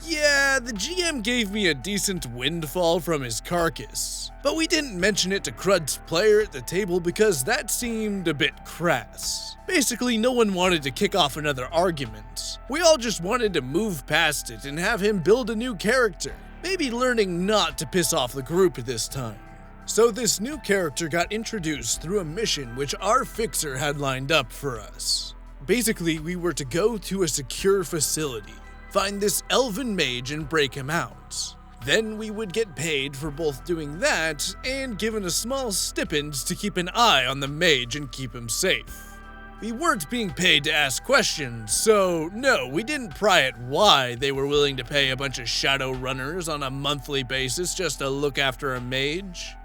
Yeah, the GM gave me a decent windfall from his carcass, but we didn't mention it to Krud's player at the table because that seemed a bit crass. Basically, no one wanted to kick off another argument. We all just wanted to move past it and have him build a new character, maybe learning not to piss off the group this time. So this new character got introduced through a mission which our fixer had lined up for us. Basically, we were to go to a secure facility, find this elven mage and break him out. Then we would get paid for both doing that and given a small stipend to keep an eye on the mage and keep him safe. We weren't being paid to ask questions, so no, we didn't pry at why they were willing to pay a bunch of shadow runners on a monthly basis just to look after a mage.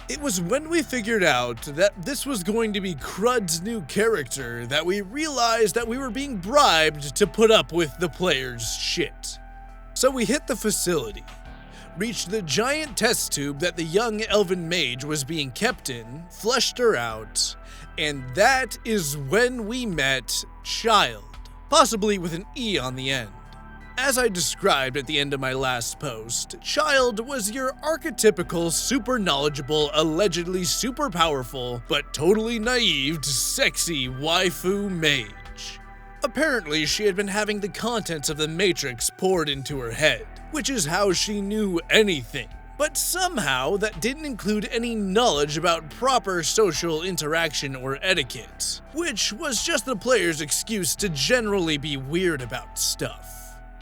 It was when we figured out that this was going to be Krud's new character that we realized that we were being bribed to put up with the players' shit. So we hit the facility, reached the giant test tube that the young elven mage was being kept in, flushed her out, and that is when we met Child, possibly with an E on the end. As I described at the end of my last post, Child was your archetypical super knowledgeable, allegedly super powerful, but totally naive, sexy waifu mage. Apparently, she had been having the contents of the Matrix poured into her head, which is how she knew anything. But somehow, that didn't include any knowledge about proper social interaction or etiquette, which was just the player's excuse to generally be weird about stuff.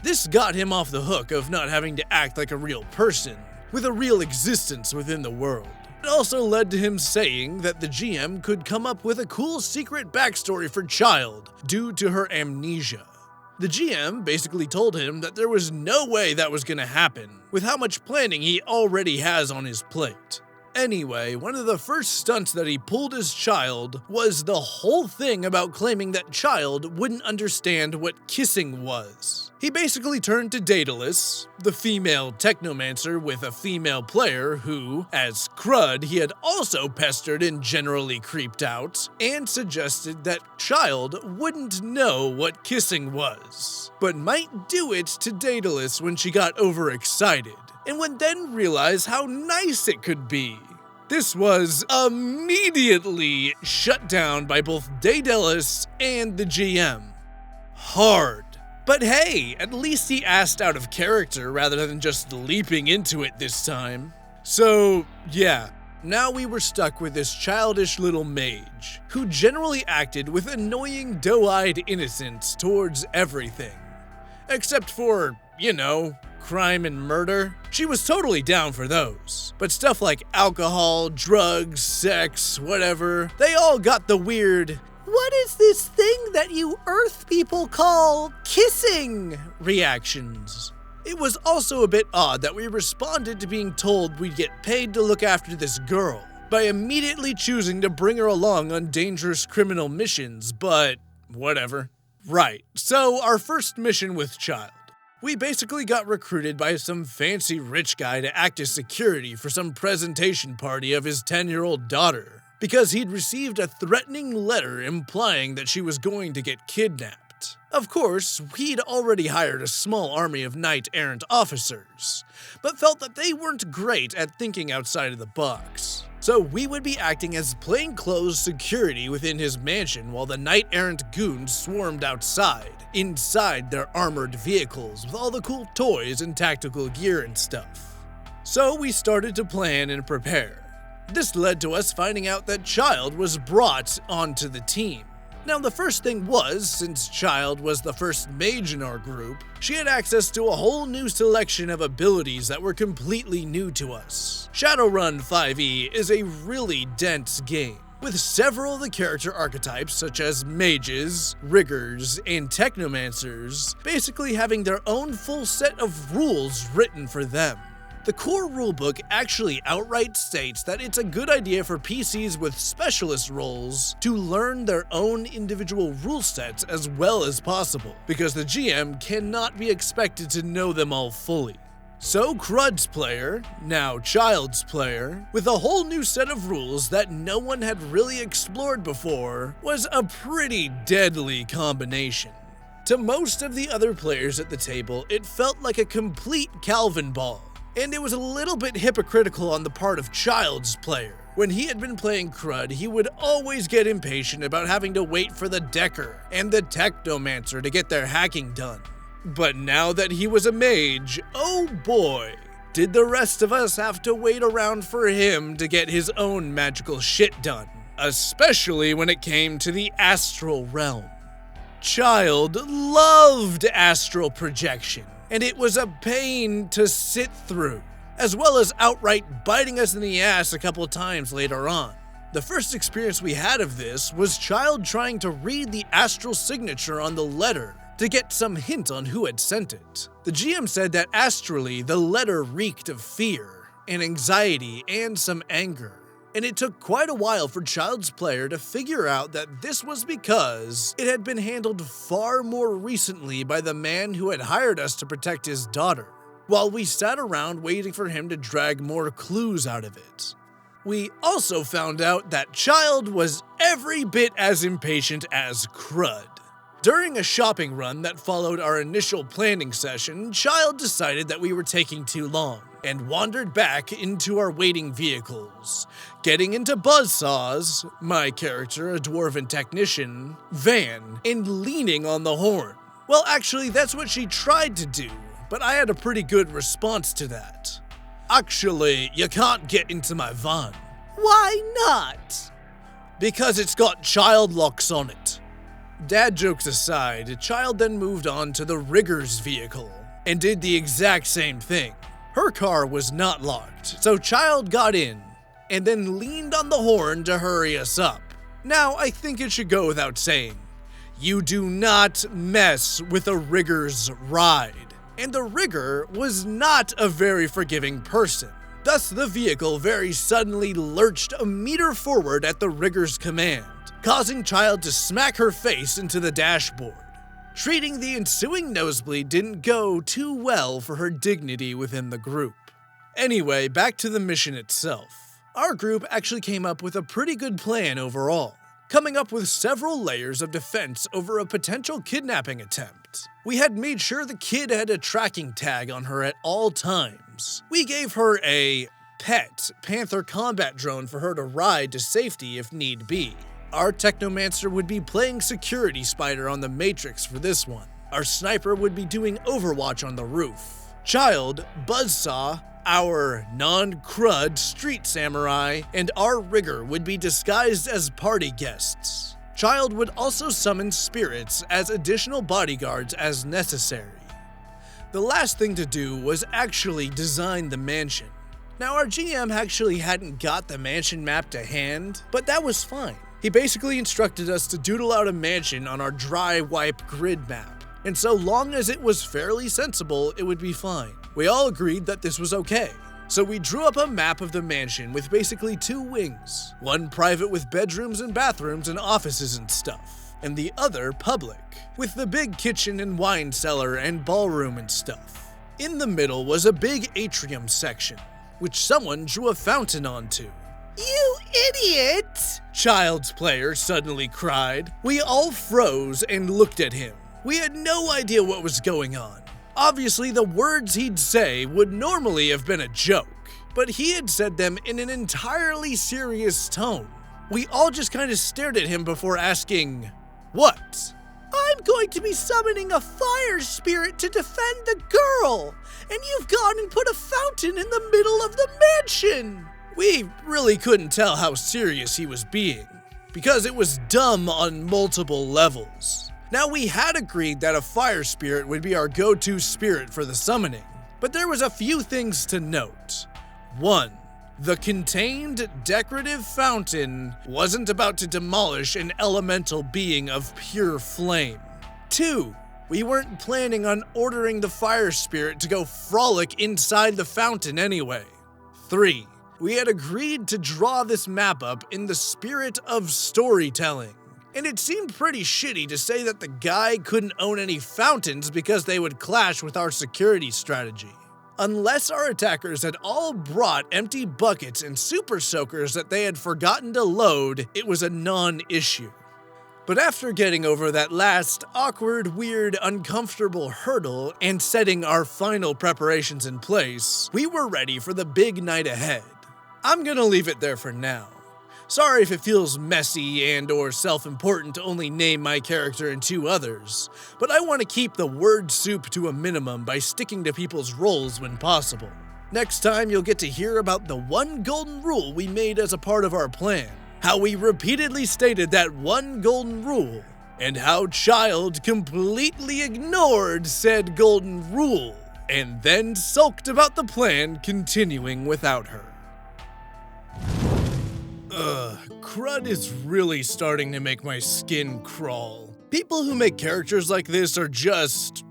This got him off the hook of not having to act like a real person, with a real existence within the world. It also led to him saying that the GM could come up with a cool secret backstory for Child due to her amnesia. The GM basically told him that there was no way that was gonna happen, with how much planning he already has on his plate. Anyway, one of the first stunts that he pulled as Child was the whole thing about claiming that Child wouldn't understand what kissing was. He basically turned to Daedalus, the female technomancer with a female player who, as Krud, he had also pestered and generally creeped out, and suggested that Child wouldn't know what kissing was, but might do it to Daedalus when she got overexcited, and would then realize how nice it could be. This was immediately shut down by both Daedalus and the GM. Hard. But hey, at least he asked out of character rather than just leaping into it this time. So, yeah, now we were stuck with this childish little mage, who generally acted with annoying doe-eyed innocence towards everything. Except for, crime and murder. She was totally down for those. But stuff like alcohol, drugs, sex, whatever, they all got the weird, "What is this thing that you Earth people call kissing?" reactions. It was also a bit odd that we responded to being told we'd get paid to look after this girl by immediately choosing to bring her along on dangerous criminal missions, but whatever. Right, so our first mission with Child. We basically got recruited by some fancy rich guy to act as security for some presentation party of his 10-year-old daughter, because he'd received a threatening letter implying that she was going to get kidnapped. Of course, he'd already hired a small army of knight-errant officers, but felt that they weren't great at thinking outside of the box. So we would be acting as plainclothes security within his mansion while the knight-errant goons swarmed outside, inside their armored vehicles with all the cool toys and tactical gear and stuff. So we started to plan and prepare. This led to us finding out that Child was brought onto the team. Now the first thing was, since Child was the first mage in our group, she had access to a whole new selection of abilities that were completely new to us. Shadowrun 5e is a really dense game, with several of the character archetypes such as mages, riggers, and technomancers basically having their own full set of rules written for them. The core rulebook actually outright states that it's a good idea for PCs with specialist roles to learn their own individual rule sets as well as possible, because the GM cannot be expected to know them all fully. So Krud's player, now Child's player, with a whole new set of rules that no one had really explored before, was a pretty deadly combination. To most of the other players at the table, it felt like a complete Calvin ball. And it was a little bit hypocritical on the part of Child's player. When he had been playing Krud, he would always get impatient about having to wait for the Decker and the Technomancer to get their hacking done. But now that he was a mage, oh boy, did the rest of us have to wait around for him to get his own magical shit done. Especially when it came to the astral realm. Child loved astral projection, and it was a pain to sit through, as well as outright biting us in the ass a couple times later on. The first experience we had of this was Child trying to read the astral signature on the letter to get some hint on who had sent it. The GM said that astrally, the letter reeked of fear and anxiety and some anger. And it took quite a while for Child's player to figure out that this was because it had been handled far more recently by the man who had hired us to protect his daughter, while we sat around waiting for him to drag more clues out of it. We also found out that Child was every bit as impatient as Krud. During a shopping run that followed our initial planning session, Child decided that we were taking too long, and wandered back into our waiting vehicles, getting into Buzzsaw's, my character, a dwarven technician, van, and leaning on the horn. Well, actually, that's what she tried to do, but I had a pretty good response to that. Actually, you can't get into my van. Why not? Because it's got child locks on it. Dad jokes aside, Child then moved on to the rigger's vehicle, and did the exact same thing. Her car was not locked, so Child got in, and then leaned on the horn to hurry us up. Now, I think it should go without saying, you do not mess with a rigger's ride. And the rigger was not a very forgiving person. Thus, the vehicle very suddenly lurched a meter forward at the rigger's command, causing Child to smack her face into the dashboard. Treating the ensuing nosebleed didn't go too well for her dignity within the group. Anyway, back to the mission itself. Our group actually came up with a pretty good plan overall, coming up with several layers of defense over a potential kidnapping attempt. We had made sure the kid had a tracking tag on her at all times. We gave her a pet Panther combat drone for her to ride to safety if need be. Our Technomancer would be playing Security Spider on the Matrix for this one. Our Sniper would be doing Overwatch on the roof. Child, Buzzsaw, our non-Krud Street Samurai, and our Rigger would be disguised as party guests. Child would also summon spirits as additional bodyguards as necessary. The last thing to do was actually design the mansion. Now, our GM actually hadn't got the mansion map to hand, but that was fine. He basically instructed us to doodle out a mansion on our dry wipe grid map, and so long as it was fairly sensible, it would be fine. We all agreed that this was okay. So we drew up a map of the mansion with basically 2 wings, one private with bedrooms and bathrooms and offices and stuff, and the other public, with the big kitchen and wine cellar and ballroom and stuff. In the middle was a big atrium section, which someone drew a fountain onto. You idiot! Child's player suddenly cried. We all froze and looked at him. We had no idea what was going on. Obviously, the words he'd say would normally have been a joke, but he had said them in an entirely serious tone. We all just kind of stared at him before asking, "What?" I'm going to be summoning a fire spirit to defend the girl, and you've gone and put a fountain in the middle of the mansion. We really couldn't tell how serious he was being, because it was dumb on multiple levels. Now, we had agreed that a fire spirit would be our go-to spirit for the summoning, but there was a few things to note. 1. The contained decorative fountain wasn't about to demolish an elemental being of pure flame. 2. We weren't planning on ordering the fire spirit to go frolic inside the fountain anyway. 3. We had agreed to draw this map up in the spirit of storytelling, and it seemed pretty shitty to say that the guy couldn't own any fountains because they would clash with our security strategy. Unless our attackers had all brought empty buckets and super soakers that they had forgotten to load, it was a non-issue. But after getting over that last awkward, weird, uncomfortable hurdle and setting our final preparations in place, we were ready for the big night ahead. I'm gonna leave it there for now. Sorry if it feels messy and or self-important to only name my character and 2 others, but I want to keep the word soup to a minimum by sticking to people's roles when possible. Next time you'll get to hear about the one golden rule we made as a part of our plan, how we repeatedly stated that one golden rule, and how Child completely ignored said golden rule, and then sulked about the plan continuing without her. Krud is really starting to make my skin crawl. People who make characters like this are just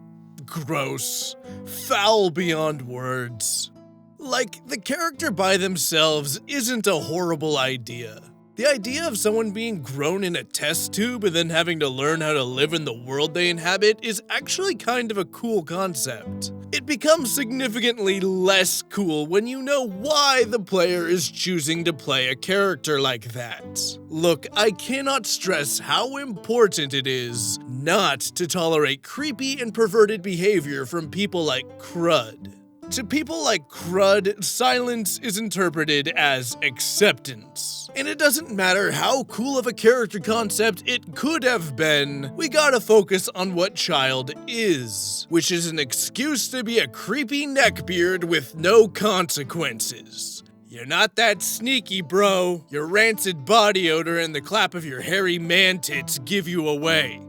gross, foul beyond words. Like, the character by themselves isn't a horrible idea. The idea of someone being grown in a test tube and then having to learn how to live in the world they inhabit is actually kind of a cool concept. It becomes significantly less cool when you know why the player is choosing to play a character like that. Look, I cannot stress how important it is not to tolerate creepy and perverted behavior from people like Krud. To people like Krud, silence is interpreted as acceptance. And it doesn't matter how cool of a character concept it could have been, we gotta focus on what Child is, which is an excuse to be a creepy neckbeard with no consequences. You're not that sneaky, bro. Your rancid body odor and the clap of your hairy man tits give you away.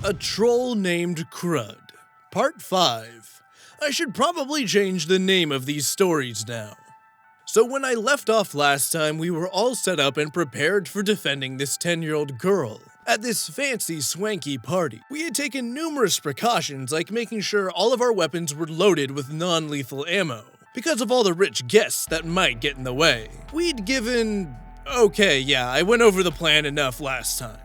A Troll Named Krud, Part 5. I should probably change the name of these stories now. So when I left off last time, we were all set up and prepared for defending this 10-year-old girl at this fancy, swanky party. We had taken numerous precautions, like making sure all of our weapons were loaded with non-lethal ammo, because of all the rich guests that might get in the way. We'd given... Okay, yeah, I went over the plan enough last time.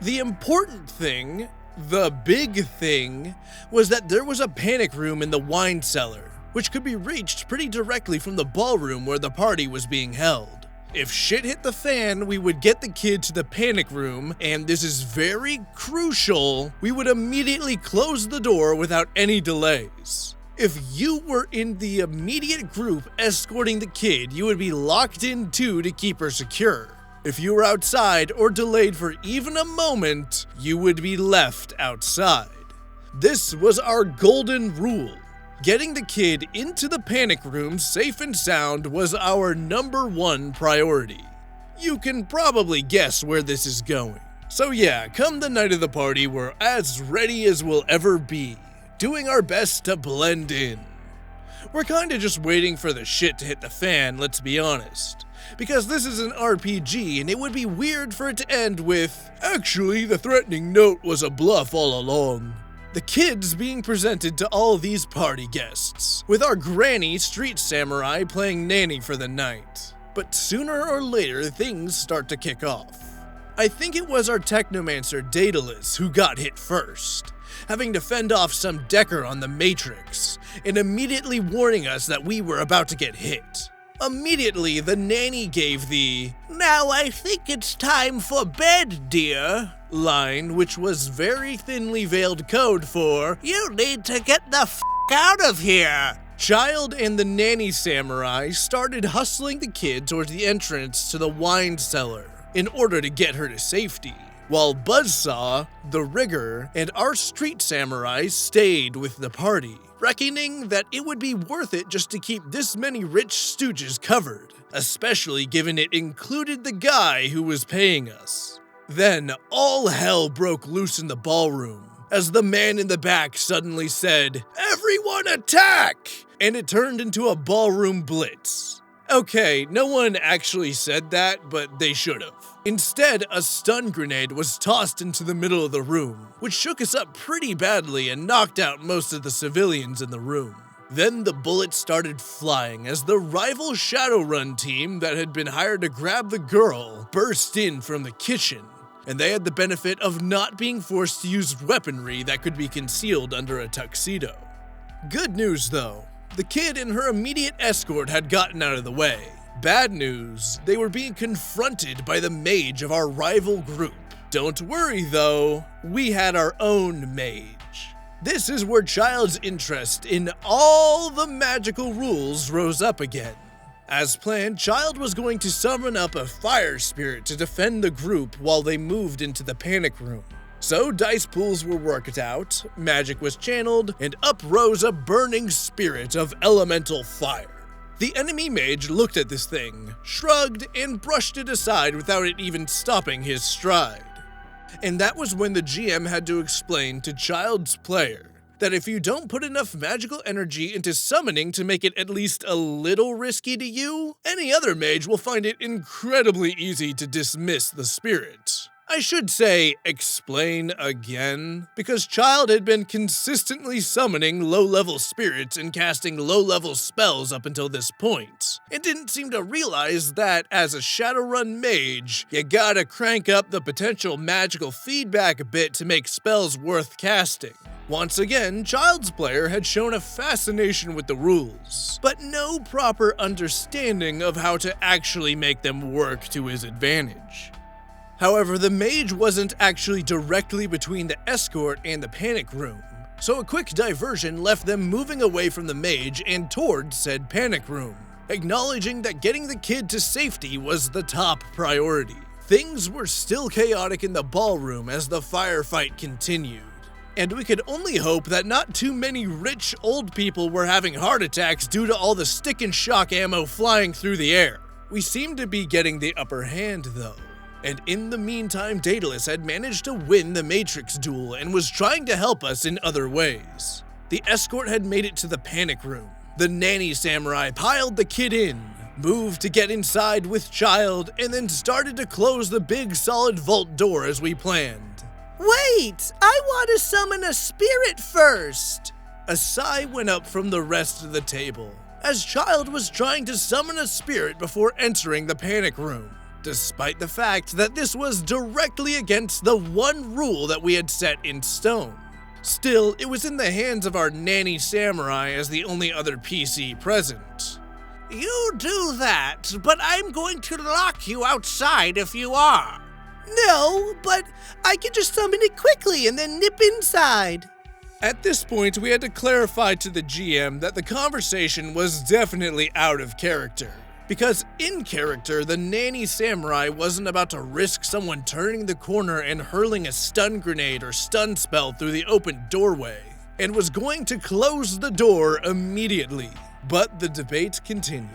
The important thing... The big thing was that there was a panic room in the wine cellar, which could be reached pretty directly from the ballroom where the party was being held. If shit hit the fan, we would get the kid to the panic room, and this is very crucial, we would immediately close the door without any delays. If you were in the immediate group escorting the kid, you would be locked in too to keep her secure. If you were outside or delayed for even a moment, you would be left outside. This was our golden rule. Getting the kid into the panic room safe and sound was our #1 priority. You can probably guess where this is going. So yeah, come the night of the party, we're as ready as we'll ever be, doing our best to blend in. We're kinda just waiting for the shit to hit the fan, let's be honest. Because this is an RPG and it would be weird for it to end with, actually, the threatening note was a bluff all along. The kid's being presented to all these party guests, with our granny street samurai playing nanny for the night. But sooner or later, things start to kick off. I think it was our technomancer Daedalus who got hit first, having to fend off some decker on the Matrix, and immediately warning us that we were about to get hit. Immediately, the nanny gave the, "Now I think it's time for bed, dear," line, which was very thinly veiled code for, "You need to get the f*** out of here." Child and the nanny samurai started hustling the kid towards the entrance to the wine cellar in order to get her to safety. while Buzzsaw, the Rigger, and our street samurai stayed with the party, reckoning that it would be worth it just to keep this many rich stooges covered, especially given it included the guy who was paying us. Then all hell broke loose in the ballroom, as the man in the back suddenly said, "Everyone attack!" and it turned into a ballroom blitz. Okay, no one actually said that, but they should have. Instead, a stun grenade was tossed into the middle of the room, which shook us up pretty badly and knocked out most of the civilians in the room. Then the bullets started flying as the rival Shadowrun team that had been hired to grab the girl burst in from the kitchen, and they had the benefit of not being forced to use weaponry that could be concealed under a tuxedo. Good news though, the kid and her immediate escort had gotten out of the way. Bad news, they were being confronted by the mage of our rival group. Don't worry though, we had our own mage. This is where Child's interest in all the magical rules rose up again. As planned, Child was going to summon up a fire spirit to defend the group while they moved into the panic room. So dice pools were worked out, magic was channeled, and up rose a burning spirit of elemental fire. The enemy mage looked at this thing, shrugged, and brushed it aside without it even stopping his stride. And that was when the GM had to explain to Child's player that if you don't put enough magical energy into summoning to make it at least a little risky to you, any other mage will find it incredibly easy to dismiss the spirit. I should say, explain again, because Child had been consistently summoning low-level spirits and casting low-level spells up until this point, and didn't seem to realize that, as a Shadowrun mage, you gotta crank up the potential magical feedback a bit to make spells worth casting. Once again, Child's player had shown a fascination with the rules, but no proper understanding of how to actually make them work to his advantage. However, the mage wasn't actually directly between the escort and the panic room, so a quick diversion left them moving away from the mage and toward said panic room, acknowledging that getting the kid to safety was the top priority. Things were still chaotic in the ballroom as the firefight continued, and we could only hope that not too many rich old people were having heart attacks due to all the stick and shock ammo flying through the air. We seemed to be getting the upper hand though. And in the meantime, Daedalus had managed to win the Matrix duel and was trying to help us in other ways. The escort had made it to the panic room. The nanny samurai piled the kid in, moved to get inside with Child, and then started to close the big solid vault door as we planned. Wait! I want to summon a spirit first! A sigh went up from the rest of the table, as Child was trying to summon a spirit before entering the panic room, despite the fact that this was directly against the one rule that we had set in stone. Still, it was in the hands of our nanny samurai as the only other PC present. You do that, but I'm going to lock you outside if you are. No, but I can just summon it quickly and then nip inside. At this point, we had to clarify to the GM that the conversation was definitely out of character. Because in character, the nanny samurai wasn't about to risk someone turning the corner and hurling a stun grenade or stun spell through the open doorway, and was going to close the door immediately. But the debate continued.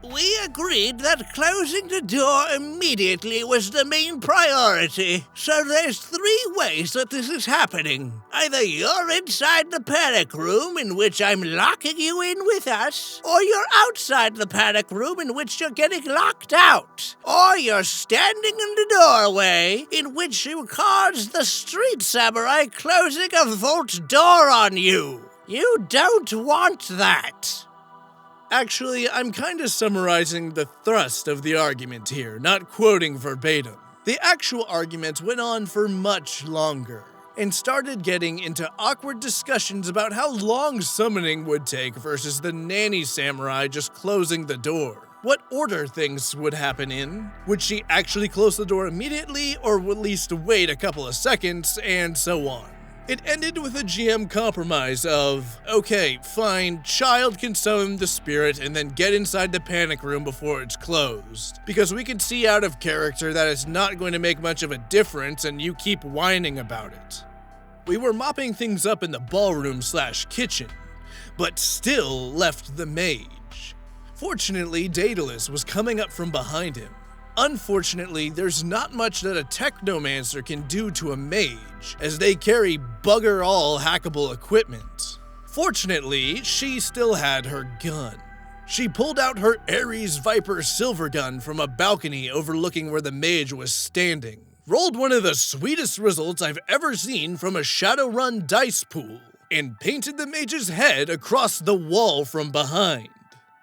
We agreed that closing the door immediately was the main priority, so there's 3 ways that this is happening. Either you're inside the panic room, in which I'm locking you in with us, or you're outside the panic room, in which you're getting locked out, or you're standing in the doorway, in which you caused the street samurai closing a vault door on you. You don't want that. Actually, I'm kinda summarizing the thrust of the argument here, not quoting verbatim. The actual argument went on for much longer, and started getting into awkward discussions about how long summoning would take versus the nanny samurai just closing the door. What order things would happen in? Would she actually close the door immediately, or at least wait a couple of seconds, and so on? It ended with a GM compromise of, okay, fine, child can summon the spirit and then get inside the panic room before it's closed, because we can see out of character that it's not going to make much of a difference and you keep whining about it. We were mopping things up in the ballroom/kitchen, but still left the mage. Fortunately, Daedalus was coming up from behind him. Unfortunately, there's not much that a technomancer can do to a mage, as they carry bugger all hackable equipment. Fortunately, she still had her gun. She pulled out her Ares Viper silver gun from a balcony overlooking where the mage was standing, rolled one of the sweetest results I've ever seen from a Shadowrun dice pool, and painted the mage's head across the wall from behind.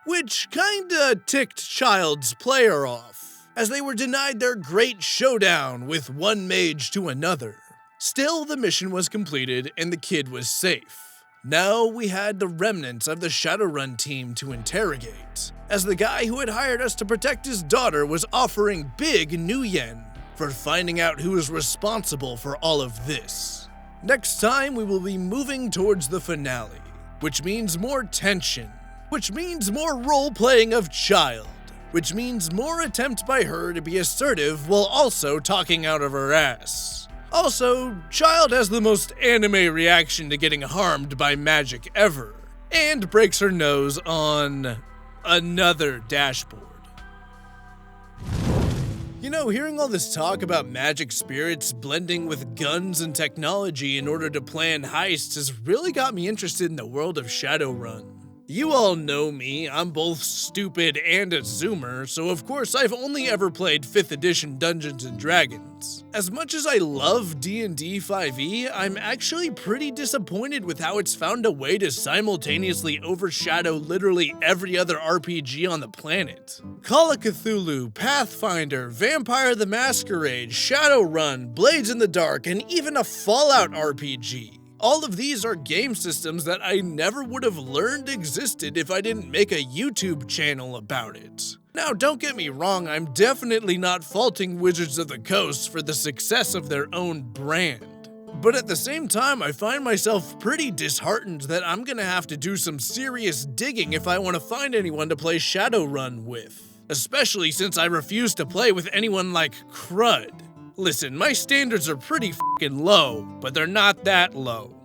Which kinda ticked Child's player off, as they were denied their great showdown with one mage to another. Still, the mission was completed and the kid was safe. Now we had the remnants of the Shadowrun team to interrogate, as the guy who had hired us to protect his daughter was offering big new yen for finding out who was responsible for all of this. Next time we will be moving towards the finale, which means more tension, which means more role-playing of Child, which means more attempt by her to be assertive while also talking out of her ass. Also, Child has the most anime reaction to getting harmed by magic ever, and breaks her nose on another dashboard. You know, hearing all this talk about magic spirits blending with guns and technology in order to plan heists has really got me interested in the world of Shadowrun. You all know me, I'm both stupid and a zoomer, so of course I've only ever played 5th edition Dungeons & Dragons. As much as I love D&D 5e, I'm actually pretty disappointed with how it's found a way to simultaneously overshadow literally every other RPG on the planet. Call of Cthulhu, Pathfinder, Vampire the Masquerade, Shadowrun, Blades in the Dark, and even a Fallout RPG. All of these are game systems that I never would have learned existed if I didn't make a YouTube channel about it. Now, don't get me wrong, I'm definitely not faulting Wizards of the Coast for the success of their own brand. But at the same time, I find myself pretty disheartened that I'm gonna have to do some serious digging if I want to find anyone to play Shadowrun with. Especially since I refuse to play with anyone like Krud. Listen, my standards are pretty f***ing low, but they're not that low.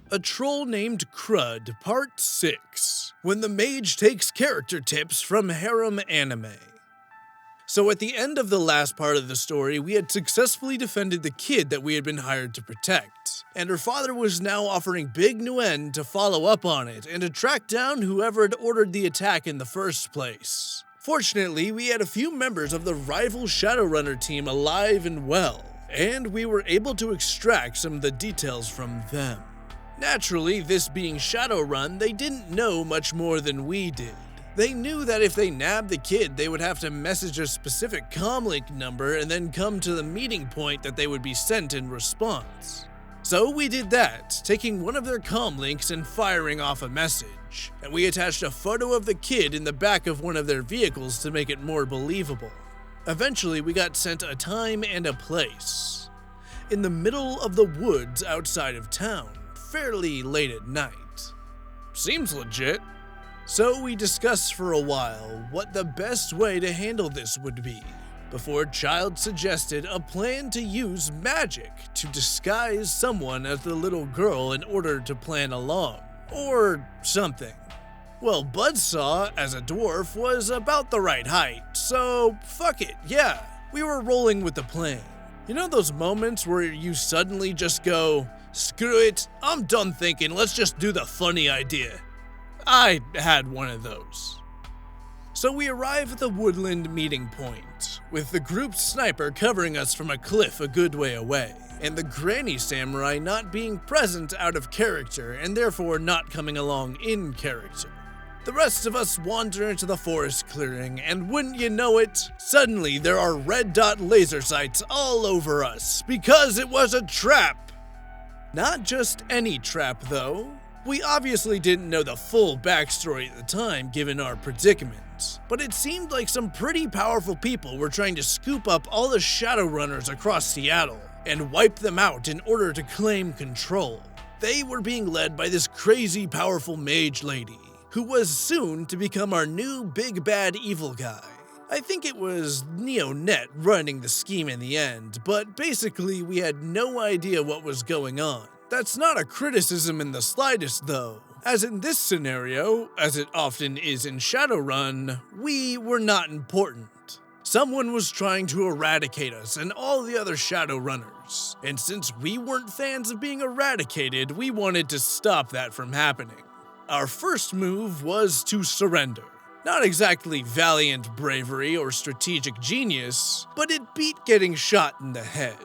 A Troll Named Krud, Part 6, when the mage takes character tips from harem anime. So at the end of the last part of the story, we had successfully defended the kid that we had been hired to protect, and her father was now offering big Nguyen to follow up on it and to track down whoever had ordered the attack in the first place. Fortunately, we had a few members of the rival Shadowrunner team alive and well, and we were able to extract some of the details from them. Naturally, this being Shadowrun, they didn't know much more than we did. They knew that if they nabbed the kid, they would have to message a specific comlink number and then come to the meeting point that they would be sent in response. So we did that, taking one of their comlinks and firing off a message, and we attached a photo of the kid in the back of one of their vehicles to make it more believable. Eventually, we got sent a time and a place. In the middle of the woods outside of town, fairly late at night. Seems legit. So we discussed for a while what the best way to handle this would be, before Child suggested a plan to use magic to disguise someone as the little girl in order to plan along, or something. Well, Buzzsaw, as a dwarf, was about the right height, so fuck it, yeah, we were rolling with the plan. You know those moments where you suddenly just go, screw it, I'm done thinking, let's just do the funny idea. I had one of those. So we arrive at the woodland meeting point, with the group's sniper covering us from a cliff a good way away, and the granny samurai not being present out of character and therefore not coming along in character. The rest of us wander into the forest clearing, and wouldn't you know it, suddenly there are red dot laser sights all over us, because it was a trap! Not just any trap though. We obviously didn't know the full backstory at the time given our predicament, but it seemed like some pretty powerful people were trying to scoop up all the Shadowrunners across Seattle, and wipe them out in order to claim control. They were being led by this crazy powerful mage lady, who was soon to become our new big bad evil guy. I think it was NeoNet running the scheme in the end, but basically we had no idea what was going on. That's not a criticism in the slightest though, as in this scenario, as it often is in Shadowrun, we were not important. Someone was trying to eradicate us and all the other Shadowrunners, and since we weren't fans of being eradicated, we wanted to stop that from happening. Our first move was to surrender. Not exactly valiant bravery or strategic genius, but it beat getting shot in the head.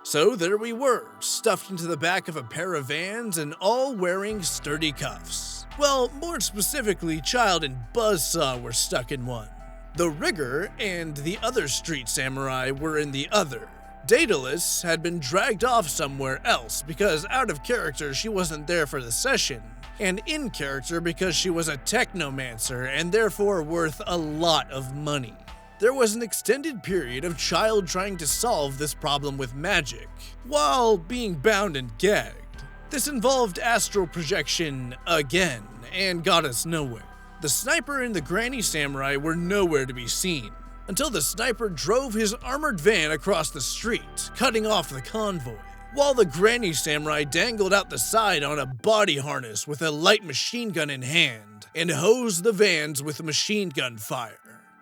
So there we were, stuffed into the back of a pair of vans and all wearing sturdy cuffs. Well, more specifically, Child and Buzzsaw were stuck in one. The Rigger and the other street samurai were in the other. Daedalus had been dragged off somewhere else because out of character she wasn't there for the session, and in character because she was a technomancer and therefore worth a lot of money. There was an extended period of Child trying to solve this problem with magic, while being bound and gagged. This involved astral projection again, and got us nowhere. The sniper and the granny samurai were nowhere to be seen, until the sniper drove his armored van across the street, cutting off the convoy, while the granny samurai dangled out the side on a body harness with a light machine gun in hand, and hosed the vans with machine gun fire.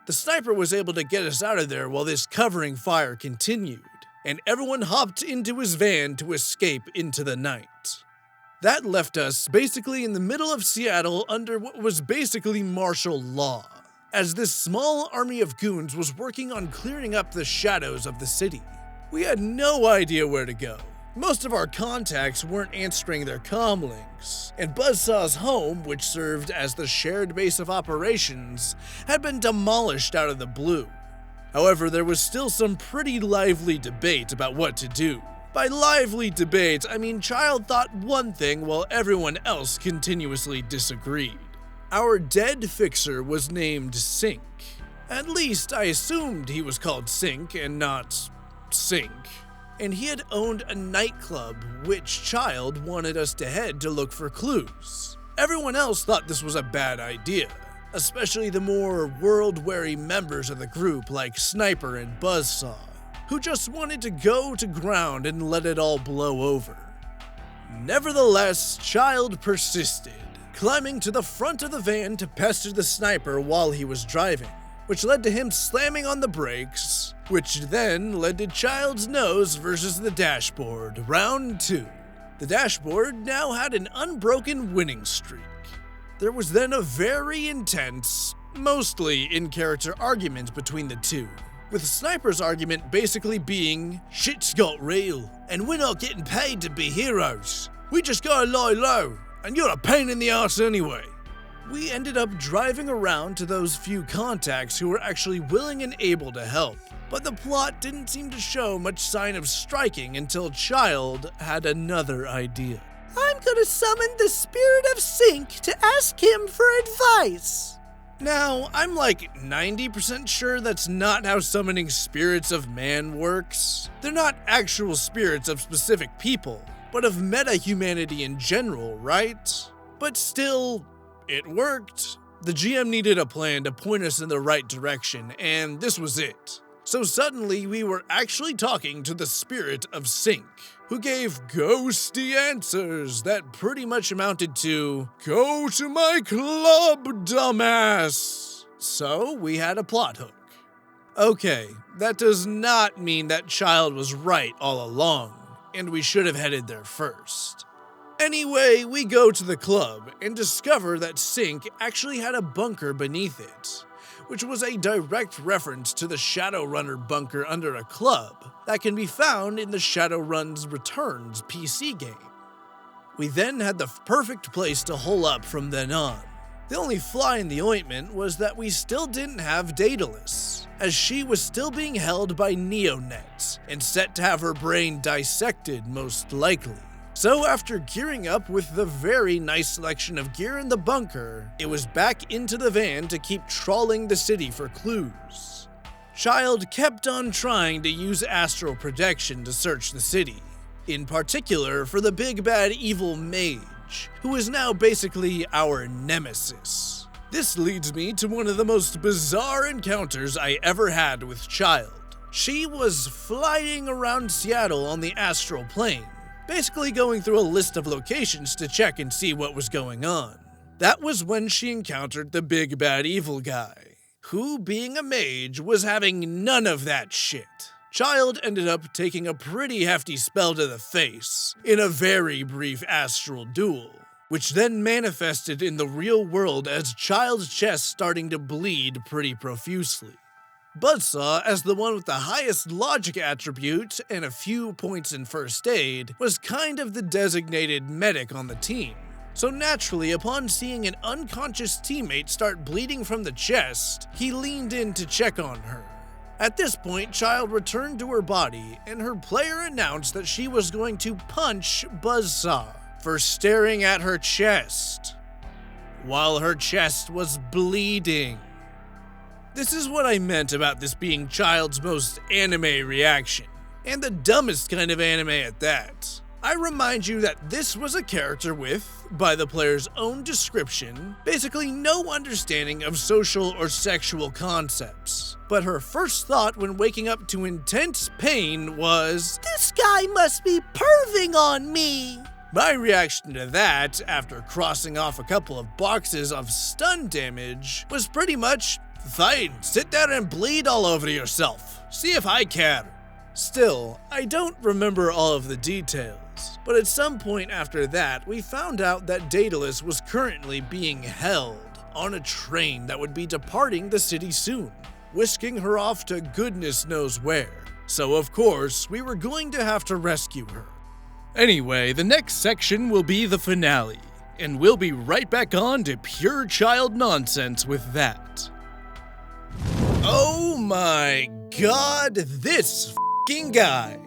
The sniper was able to get us out of there while this covering fire continued, and everyone hopped into his van to escape into the night. That left us basically in the middle of Seattle under what was basically martial law, as this small army of goons was working on clearing up the shadows of the city. We had no idea where to go. Most of our contacts weren't answering their comlinks, and Buzzsaw's home, which served as the shared base of operations, had been demolished out of the blue. However, there was still some pretty lively debate about what to do. By lively debate, I mean Child thought one thing while everyone else continuously disagreed. Our dead fixer was named Sink. At least I assumed he was called Sink and not Sink. And he had owned a nightclub which Child wanted us to head to look for clues. Everyone else thought this was a bad idea, especially the more world-weary members of the group like Sniper and Buzzsaw, who just wanted to go to ground and let it all blow over. Nevertheless, Child persisted, climbing to the front of the van to pester the Sniper while he was driving, which led to him slamming on the brakes, which then led to Child's nose versus the dashboard, round 2. The dashboard now had an unbroken winning streak. There was then a very intense, mostly in-character argument between the two, with Sniper's argument basically being, "Shit's got real, and we're not getting paid to be heroes. We just gotta lie low, and you're a pain in the ass anyway." We ended up driving around to those few contacts who were actually willing and able to help, but the plot didn't seem to show much sign of striking until Child had another idea. I'm gonna summon the spirit of Sink to ask him for advice. Now, I'm like 90% sure that's not how summoning spirits of man works. They're not actual spirits of specific people, but of meta-humanity in general, right? But still, it worked. The GM needed a plan to point us in the right direction, and this was it. So suddenly we were actually talking to the spirit of Sink, who gave ghosty answers that pretty much amounted to, "Go to my club, dumbass." So we had a plot hook. Okay, that does not mean that Child was right all along, and we should have headed there first. Anyway, we go to the club and discover that Sink actually had a bunker beneath it, which was a direct reference to the Shadowrunner bunker under a club that can be found in the Shadowrun's Returns PC game. We then had the perfect place to hole up from then on. The only fly in the ointment was that we still didn't have Daedalus, as she was still being held by NeoNet and set to have her brain dissected most likely. So after gearing up with the very nice selection of gear in the bunker, it was back into the van to keep trawling the city for clues. Child kept on trying to use astral projection to search the city, in particular for the big bad evil mage, who is now basically our nemesis. This leads me to one of the most bizarre encounters I ever had with Child. She was flying around Seattle on the astral plane, basically going through a list of locations to check and see what was going on. That was when she encountered the big bad evil guy, who, being a mage, was having none of that shit. Child ended up taking a pretty hefty spell to the face in a very brief astral duel, which then manifested in the real world as Child's chest starting to bleed pretty profusely. Buzzsaw, as the one with the highest logic attribute and a few points in first aid, was kind of the designated medic on the team. So naturally, upon seeing an unconscious teammate start bleeding from the chest, he leaned in to check on her. At this point, Child returned to her body, and her player announced that she was going to punch Buzzsaw for staring at her chest, while her chest was bleeding. This is what I meant about this being Child's most anime reaction, and the dumbest kind of anime at that. I remind you that this was a character with, by the player's own description, basically no understanding of social or sexual concepts. But her first thought when waking up to intense pain was, "This guy must be perving on me." My reaction to that, after crossing off a couple of boxes of stun damage, was pretty much, "Fine, sit there and bleed all over yourself. See if I care." Still, I don't remember all of the details, but at some point after that, we found out that Daedalus was currently being held on a train that would be departing the city soon, whisking her off to goodness knows where. So of course, we were going to have to rescue her. Anyway, the next section will be the finale, and we'll be right back on to pure Child nonsense with that. Oh my god, this f***ing guy.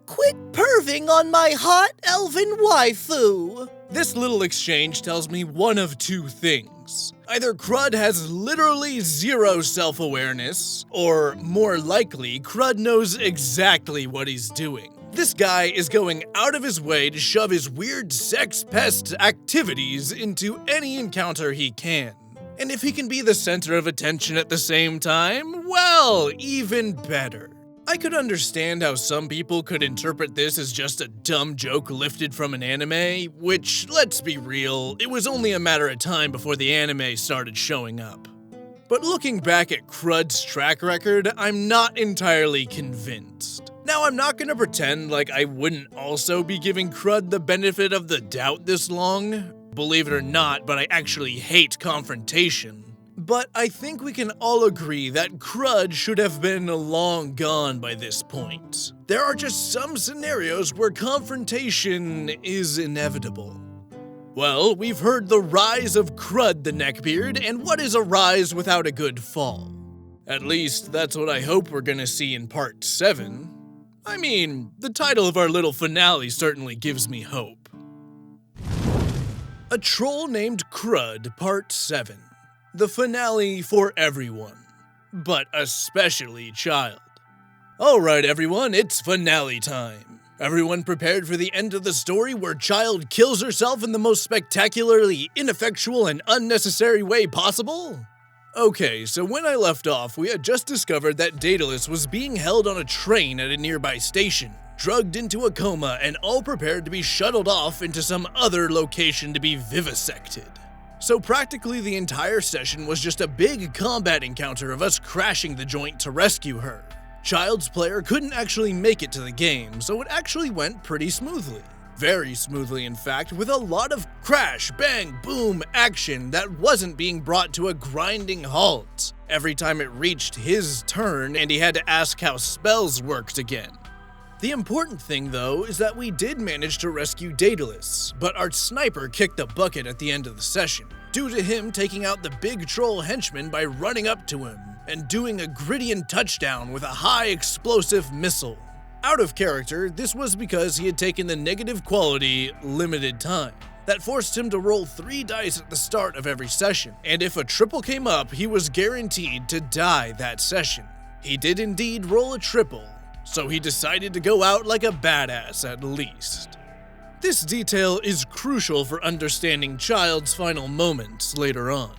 Quit perving on my hot elven waifu. This little exchange tells me one of two things. Either Krud has literally zero self-awareness, or more likely, Krud knows exactly what he's doing. This guy is going out of his way to shove his weird sex pest activities into any encounter he can. And if he can be the center of attention at the same time, well, even better. I could understand how some people could interpret this as just a dumb joke lifted from an anime, which, let's be real, it was only a matter of time before the anime started showing up. But looking back at Krud's track record, I'm not entirely convinced. Now, I'm not gonna pretend like I wouldn't also be giving Krud the benefit of the doubt this long. Believe it or not, but I actually hate confrontation. But I think we can all agree that Krud should have been long gone by this point. There are just some scenarios where confrontation is inevitable. Well, we've heard the rise of Krud the Neckbeard, and what is a rise without a good fall? At least, that's what I hope we're gonna see in Part 7. I mean, the title of our little finale certainly gives me hope. A Troll Named Krud, Part 7. The finale for everyone, but especially Child. Alright everyone, it's finale time. Everyone prepared for the end of the story where Child kills herself in the most spectacularly ineffectual and unnecessary way possible? Okay, so when I left off, we had just discovered that Daedalus was being held on a train at a nearby station, drugged into a coma, and all prepared to be shuttled off into some other location to be vivisected. So practically the entire session was just a big combat encounter of us crashing the joint to rescue her. Child's player couldn't actually make it to the game, so it actually went pretty smoothly. Very smoothly, in fact, with a lot of crash, bang, boom action that wasn't being brought to a grinding halt every time it reached his turn and he had to ask how spells worked again. The important thing, though, is that we did manage to rescue Daedalus, but our sniper kicked the bucket at the end of the session, due to him taking out the big troll henchman by running up to him and doing a Gridian touchdown with a high explosive missile. Out of character, this was because he had taken the negative quality, limited time, that forced him to roll 3 dice at the start of every session, and if a triple came up, he was guaranteed to die that session. He did indeed roll a triple, so he decided to go out like a badass at least. This detail is crucial for understanding Child's final moments later on.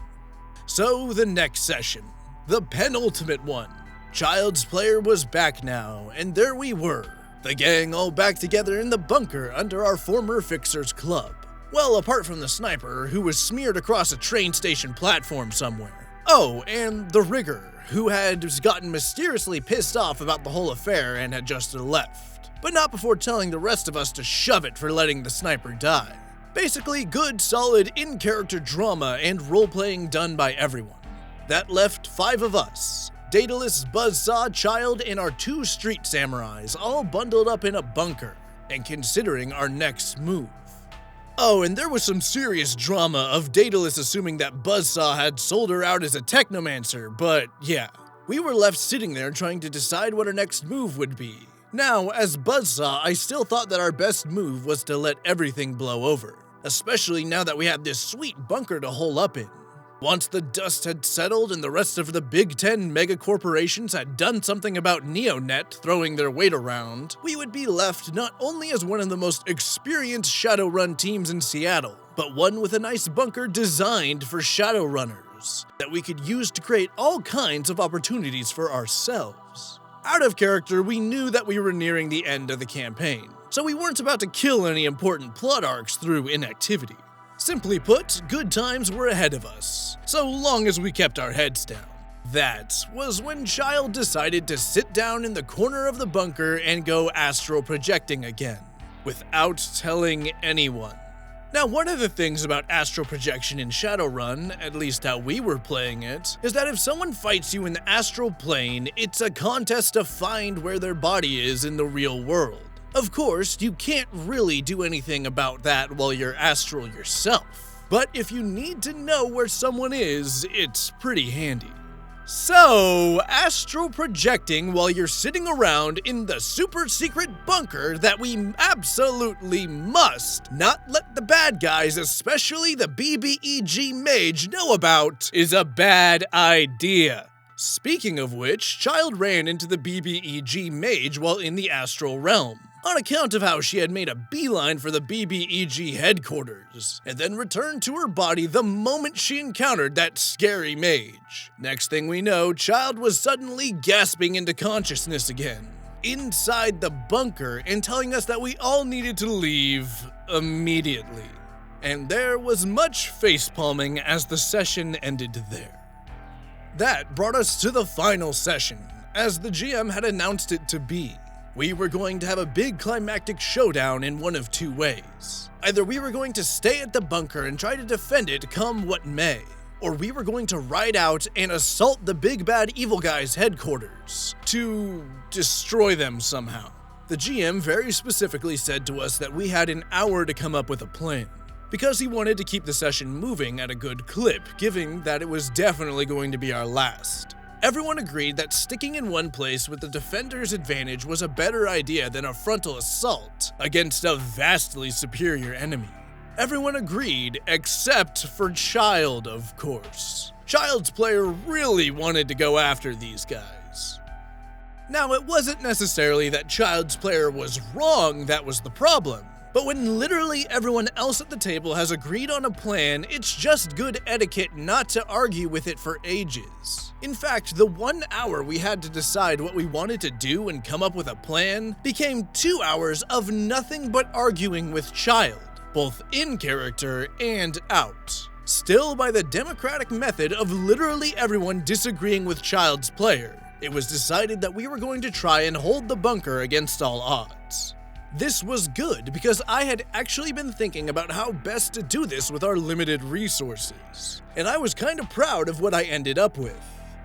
So the next session, the penultimate one. Child's player was back now, and there we were, the gang all back together in the bunker under our former Fixers Club. Well, apart from the sniper, who was smeared across a train station platform somewhere. Oh, and the rigger, who had gotten mysteriously pissed off about the whole affair and had just left, but not before telling the rest of us to shove it for letting the sniper die. Basically, good, solid, in-character drama and role-playing done by everyone. That left 5 of us. Daedalus, Buzzsaw, Child, and our 2 street samurais, all bundled up in a bunker, and considering our next move. Oh, and there was some serious drama of Daedalus assuming that Buzzsaw had sold her out as a technomancer, but yeah. We were left sitting there trying to decide what our next move would be. Now, as Buzzsaw, I still thought that our best move was to let everything blow over, especially now that we had this sweet bunker to hole up in. Once the dust had settled and the rest of the Big 10 megacorporations had done something about Neonet throwing their weight around, we would be left not only as one of the most experienced Shadowrun teams in Seattle, but one with a nice bunker designed for Shadowrunners that we could use to create all kinds of opportunities for ourselves. Out of character, we knew that we were nearing the end of the campaign, so we weren't about to kill any important plot arcs through inactivity. Simply put, good times were ahead of us, so long as we kept our heads down. That was when Child decided to sit down in the corner of the bunker and go astral projecting again, without telling anyone. Now, one of the things about astral projection in Shadowrun, at least how we were playing it, is that if someone fights you in the astral plane, it's a contest to find where their body is in the real world. Of course, you can't really do anything about that while you're astral yourself, but if you need to know where someone is, it's pretty handy. So, astral projecting while you're sitting around in the super secret bunker that we absolutely must not let the bad guys, especially the BBEG mage, know about is a bad idea. Speaking of which, Child ran into the BBEG mage while in the astral realm, on account of how she had made a beeline for the BBEG headquarters, and then returned to her body the moment she encountered that scary mage. Next thing we know, Child was suddenly gasping into consciousness again, inside the bunker, and telling us that we all needed to leave immediately. And there was much facepalming as the session ended there. That brought us to the final session, as the GM had announced it to be. We were going to have a big climactic showdown in one of 2 ways. Either we were going to stay at the bunker and try to defend it come what may, or we were going to ride out and assault the big bad evil guy's headquarters to destroy them somehow. The GM very specifically said to us that we had an hour to come up with a plan, because he wanted to keep the session moving at a good clip, given that it was definitely going to be our last. Everyone agreed that sticking in one place with the defender's advantage was a better idea than a frontal assault against a vastly superior enemy. Everyone agreed, except for Child, of course. Child's player really wanted to go after these guys. Now, it wasn't necessarily that Child's player was wrong that was the problem. But when literally everyone else at the table has agreed on a plan, it's just good etiquette not to argue with it for ages. In fact, the 1 hour we had to decide what we wanted to do and come up with a plan became 2 hours of nothing but arguing with Child, both in character and out. Still by the democratic method of literally everyone disagreeing with Child's player, it was decided that we were going to try and hold the bunker against all odds. This was good because I had actually been thinking about how best to do this with our limited resources, and I was kind of proud of what I ended up with.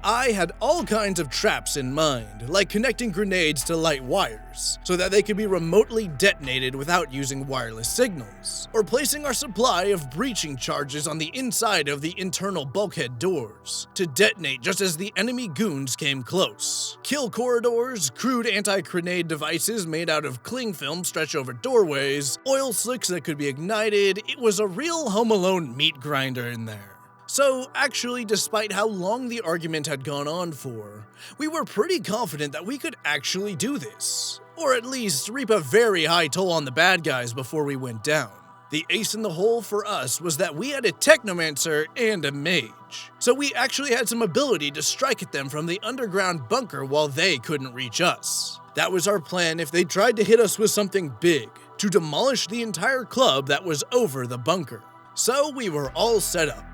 I had all kinds of traps in mind, like connecting grenades to light wires, so that they could be remotely detonated without using wireless signals, or placing our supply of breaching charges on the inside of the internal bulkhead doors, to detonate just as the enemy goons came close. Kill corridors, crude anti-grenade devices made out of cling film stretched over doorways, oil slicks that could be ignited. It was a real Home Alone meat grinder in there. So actually, despite how long the argument had gone on for, we were pretty confident that we could actually do this, or at least reap a very high toll on the bad guys before we went down. The ace in the hole for us was that we had a technomancer and a mage, so we actually had some ability to strike at them from the underground bunker while they couldn't reach us. That was our plan if they tried to hit us with something big, to demolish the entire club that was over the bunker. So we were all set up.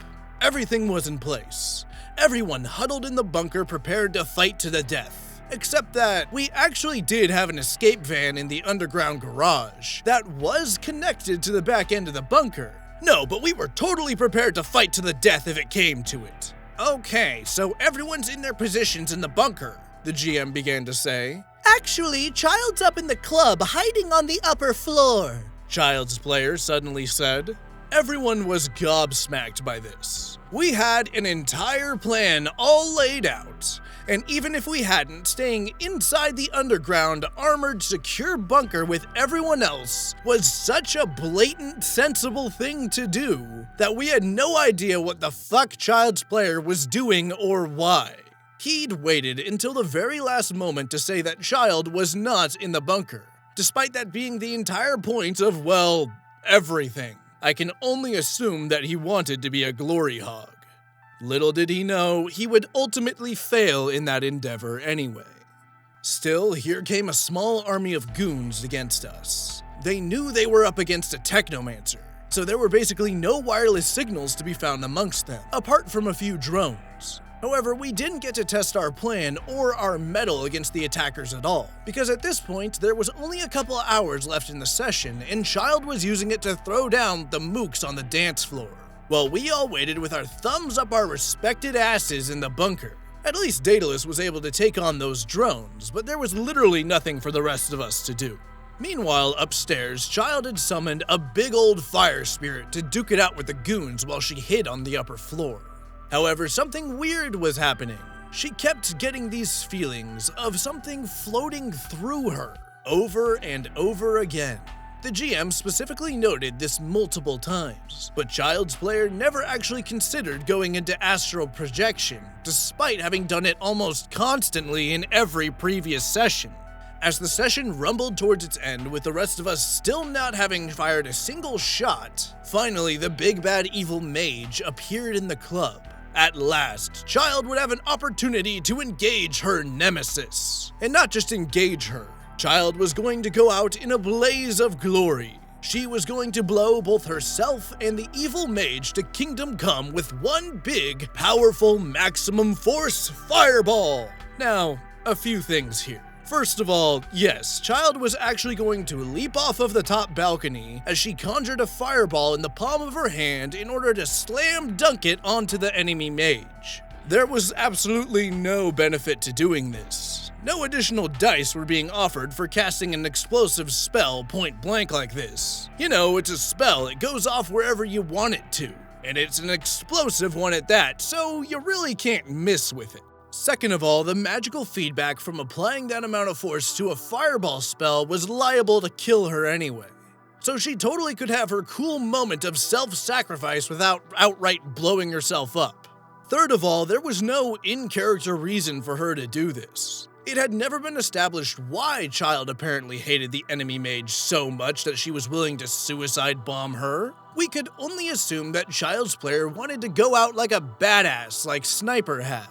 Everything was in place. Everyone huddled in the bunker prepared to fight to the death. Except that we actually did have an escape van in the underground garage that was connected to the back end of the bunker. No, but we were totally prepared to fight to the death if it came to it. Okay, so everyone's in their positions in the bunker, the GM began to say. Actually, Child's up in the club, hiding on the upper floor, Child's player suddenly said. Everyone was gobsmacked by this. We had an entire plan all laid out, and even if we hadn't, staying inside the underground, armored, secure bunker with everyone else was such a blatant, sensible thing to do that we had no idea what the fuck Child's player was doing or why. He'd waited until the very last moment to say that Child was not in the bunker, despite that being the entire point of, well, everything. I can only assume that he wanted to be a glory hog. Little did he know, he would ultimately fail in that endeavor anyway. Still, here came a small army of goons against us. They knew they were up against a technomancer, so there were basically no wireless signals to be found amongst them, apart from a few drones. However, we didn't get to test our plan or our mettle against the attackers at all, because at this point, there was only a couple hours left in the session, and Child was using it to throw down the mooks on the dance floor, while we all waited with our thumbs up our respected asses in the bunker. At least Daedalus was able to take on those drones, but there was literally nothing for the rest of us to do. Meanwhile, upstairs, Child had summoned a big old fire spirit to duke it out with the goons while she hid on the upper floor. However, something weird was happening. She kept getting these feelings of something floating through her, over and over again. The GM specifically noted this multiple times, but Child's player never actually considered going into astral projection, despite having done it almost constantly in every previous session. As the session rumbled towards its end with the rest of us still not having fired a single shot, finally the big bad evil mage appeared in the club. At last, Child would have an opportunity to engage her nemesis. And not just engage her. Child was going to go out in a blaze of glory. She was going to blow both herself and the evil mage to kingdom come with one big, powerful, maximum force fireball. Now, a few things here. First of all, yes, Child was actually going to leap off of the top balcony as she conjured a fireball in the palm of her hand in order to slam dunk it onto the enemy mage. There was absolutely no benefit to doing this. No additional dice were being offered for casting an explosive spell point blank like this. You know, it's a spell, it goes off wherever you want it to. And it's an explosive one at that, so you really can't miss with it. Second of all, the magical feedback from applying that amount of force to a fireball spell was liable to kill her anyway. So she totally could have her cool moment of self-sacrifice without outright blowing herself up. Third of all, there was no in-character reason for her to do this. It had never been established why Child apparently hated the enemy mage so much that she was willing to suicide bomb her. We could only assume that Child's player wanted to go out like a badass like Sniper had.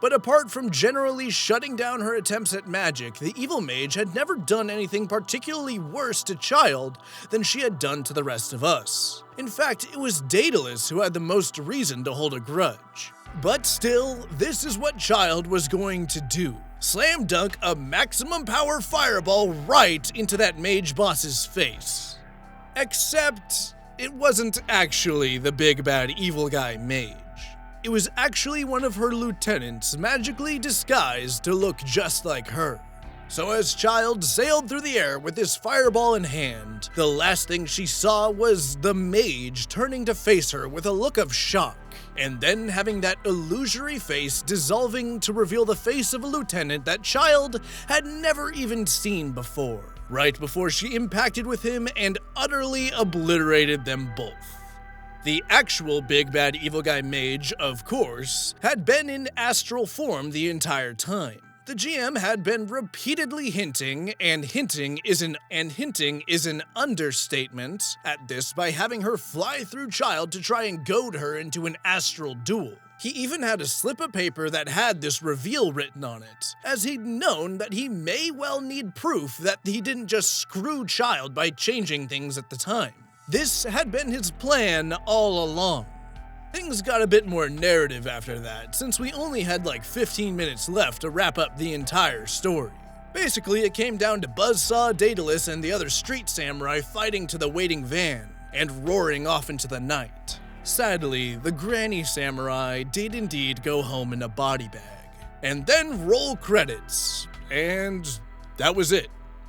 But apart from generally shutting down her attempts at magic, the evil mage had never done anything particularly worse to Child than she had done to the rest of us. In fact, it was Daedalus who had the most reason to hold a grudge. But still, this is what Child was going to do. Slam dunk a maximum power fireball right into that mage boss's face. Except, it wasn't actually the big bad evil guy mage. It was actually one of her lieutenants magically disguised to look just like her. So as Child sailed through the air with this fireball in hand, the last thing she saw was the mage turning to face her with a look of shock, and then having that illusory face dissolving to reveal the face of a lieutenant that Child had never even seen before, right before she impacted with him and utterly obliterated them both. The actual big bad evil guy mage, of course, had been in astral form the entire time. The GM had been repeatedly hinting, and hinting is an understatement, at this by having her fly through Child to try and goad her into an astral duel. He even had a slip of paper that had this reveal written on it, as he'd known that he may well need proof that he didn't just screw Child by changing things at the time. This had been his plan all along. Things got a bit more narrative after that, since we only had like 15 minutes left to wrap up the entire story. Basically, it came down to Buzzsaw, Daedalus, and the other street samurai fighting to the waiting van, and roaring off into the night. Sadly, the granny samurai did indeed go home in a body bag. And then roll credits. And that was it.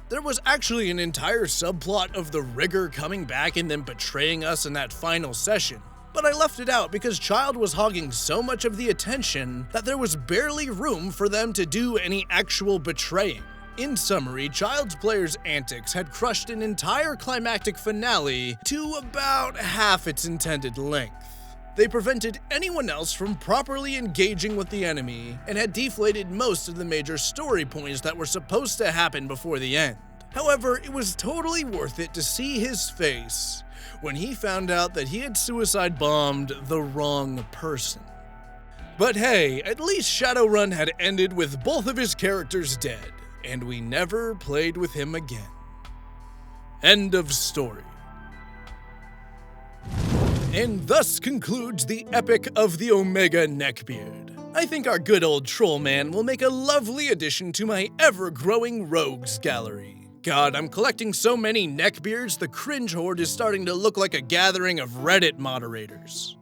There was actually an entire subplot of the rigger coming back and then betraying us in that final session. But I left it out because Child was hogging so much of the attention that there was barely room for them to do any actual betraying. In summary, Child's players' antics had crushed an entire climactic finale to about half its intended length. They prevented anyone else from properly engaging with the enemy and had deflated most of the major story points that were supposed to happen before the end. However, it was totally worth it to see his face when he found out that he had suicide bombed the wrong person. But hey, at least Shadowrun had ended with both of his characters dead, and we never played with him again. End of story. And thus concludes the epic of the Omega Neckbeard. I think our good old troll man will make a lovely addition to my ever-growing rogues gallery. God, I'm collecting so many neckbeards, the cringe horde is starting to look like a gathering of Reddit moderators.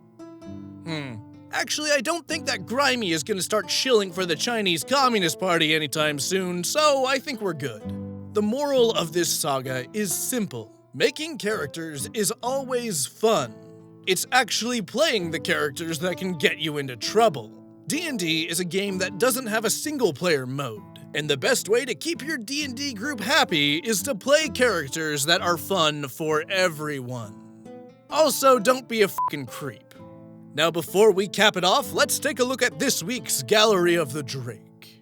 Actually, I don't think that Grimy is gonna start shilling for the Chinese Communist Party anytime soon, so I think we're good. The moral of this saga is simple. Making characters is always fun. It's actually playing the characters that can get you into trouble. D&D is a game that doesn't have a single-player mode. And the best way to keep your D&D group happy is to play characters that are fun for everyone. Also, don't be a fucking creep. Now before we cap it off, let's take a look at this week's Gallery of the Drake.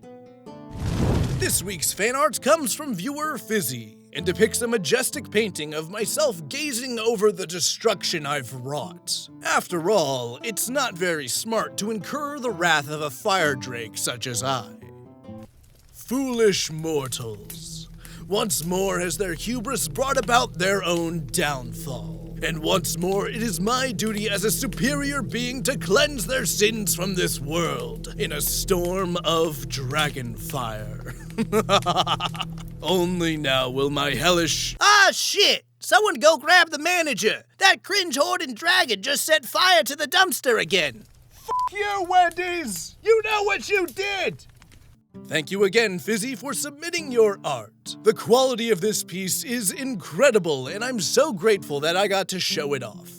This week's fan art comes from viewer Fizzy, and depicts a majestic painting of myself gazing over the destruction I've wrought. After all, it's not very smart to incur the wrath of a fire drake such as I. Foolish mortals. Once more has their hubris brought about their own downfall. And once more it is my duty as a superior being to cleanse their sins from this world in a storm of dragon fire. Only now will my hellish— Ah, shit! Someone go grab the manager! That cringe horde and dragon just set fire to the dumpster again! Fuck you, Wendy's! You know what you did! Thank you again, Fizzy, for submitting your art. The quality of this piece is incredible, and I'm so grateful that I got to show it off.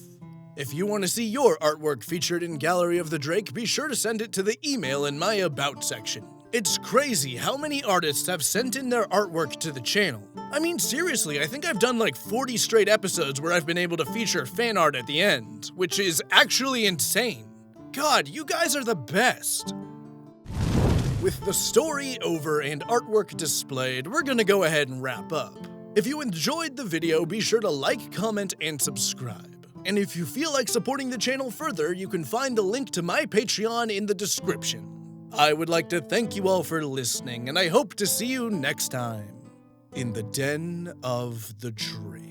If you want to see your artwork featured in Gallery of the Drake, be sure to send it to the email in my About section. It's crazy how many artists have sent in their artwork to the channel. I mean, seriously, I think I've done like 40 straight episodes where I've been able to feature fan art at the end, which is actually insane. God, you guys are the best. With the story over and artwork displayed, we're gonna go ahead and wrap up. If you enjoyed the video, be sure to like, comment, and subscribe. And if you feel like supporting the channel further, you can find the link to my Patreon in the description. I would like to thank you all for listening, and I hope to see you next time in the Den of the Drake.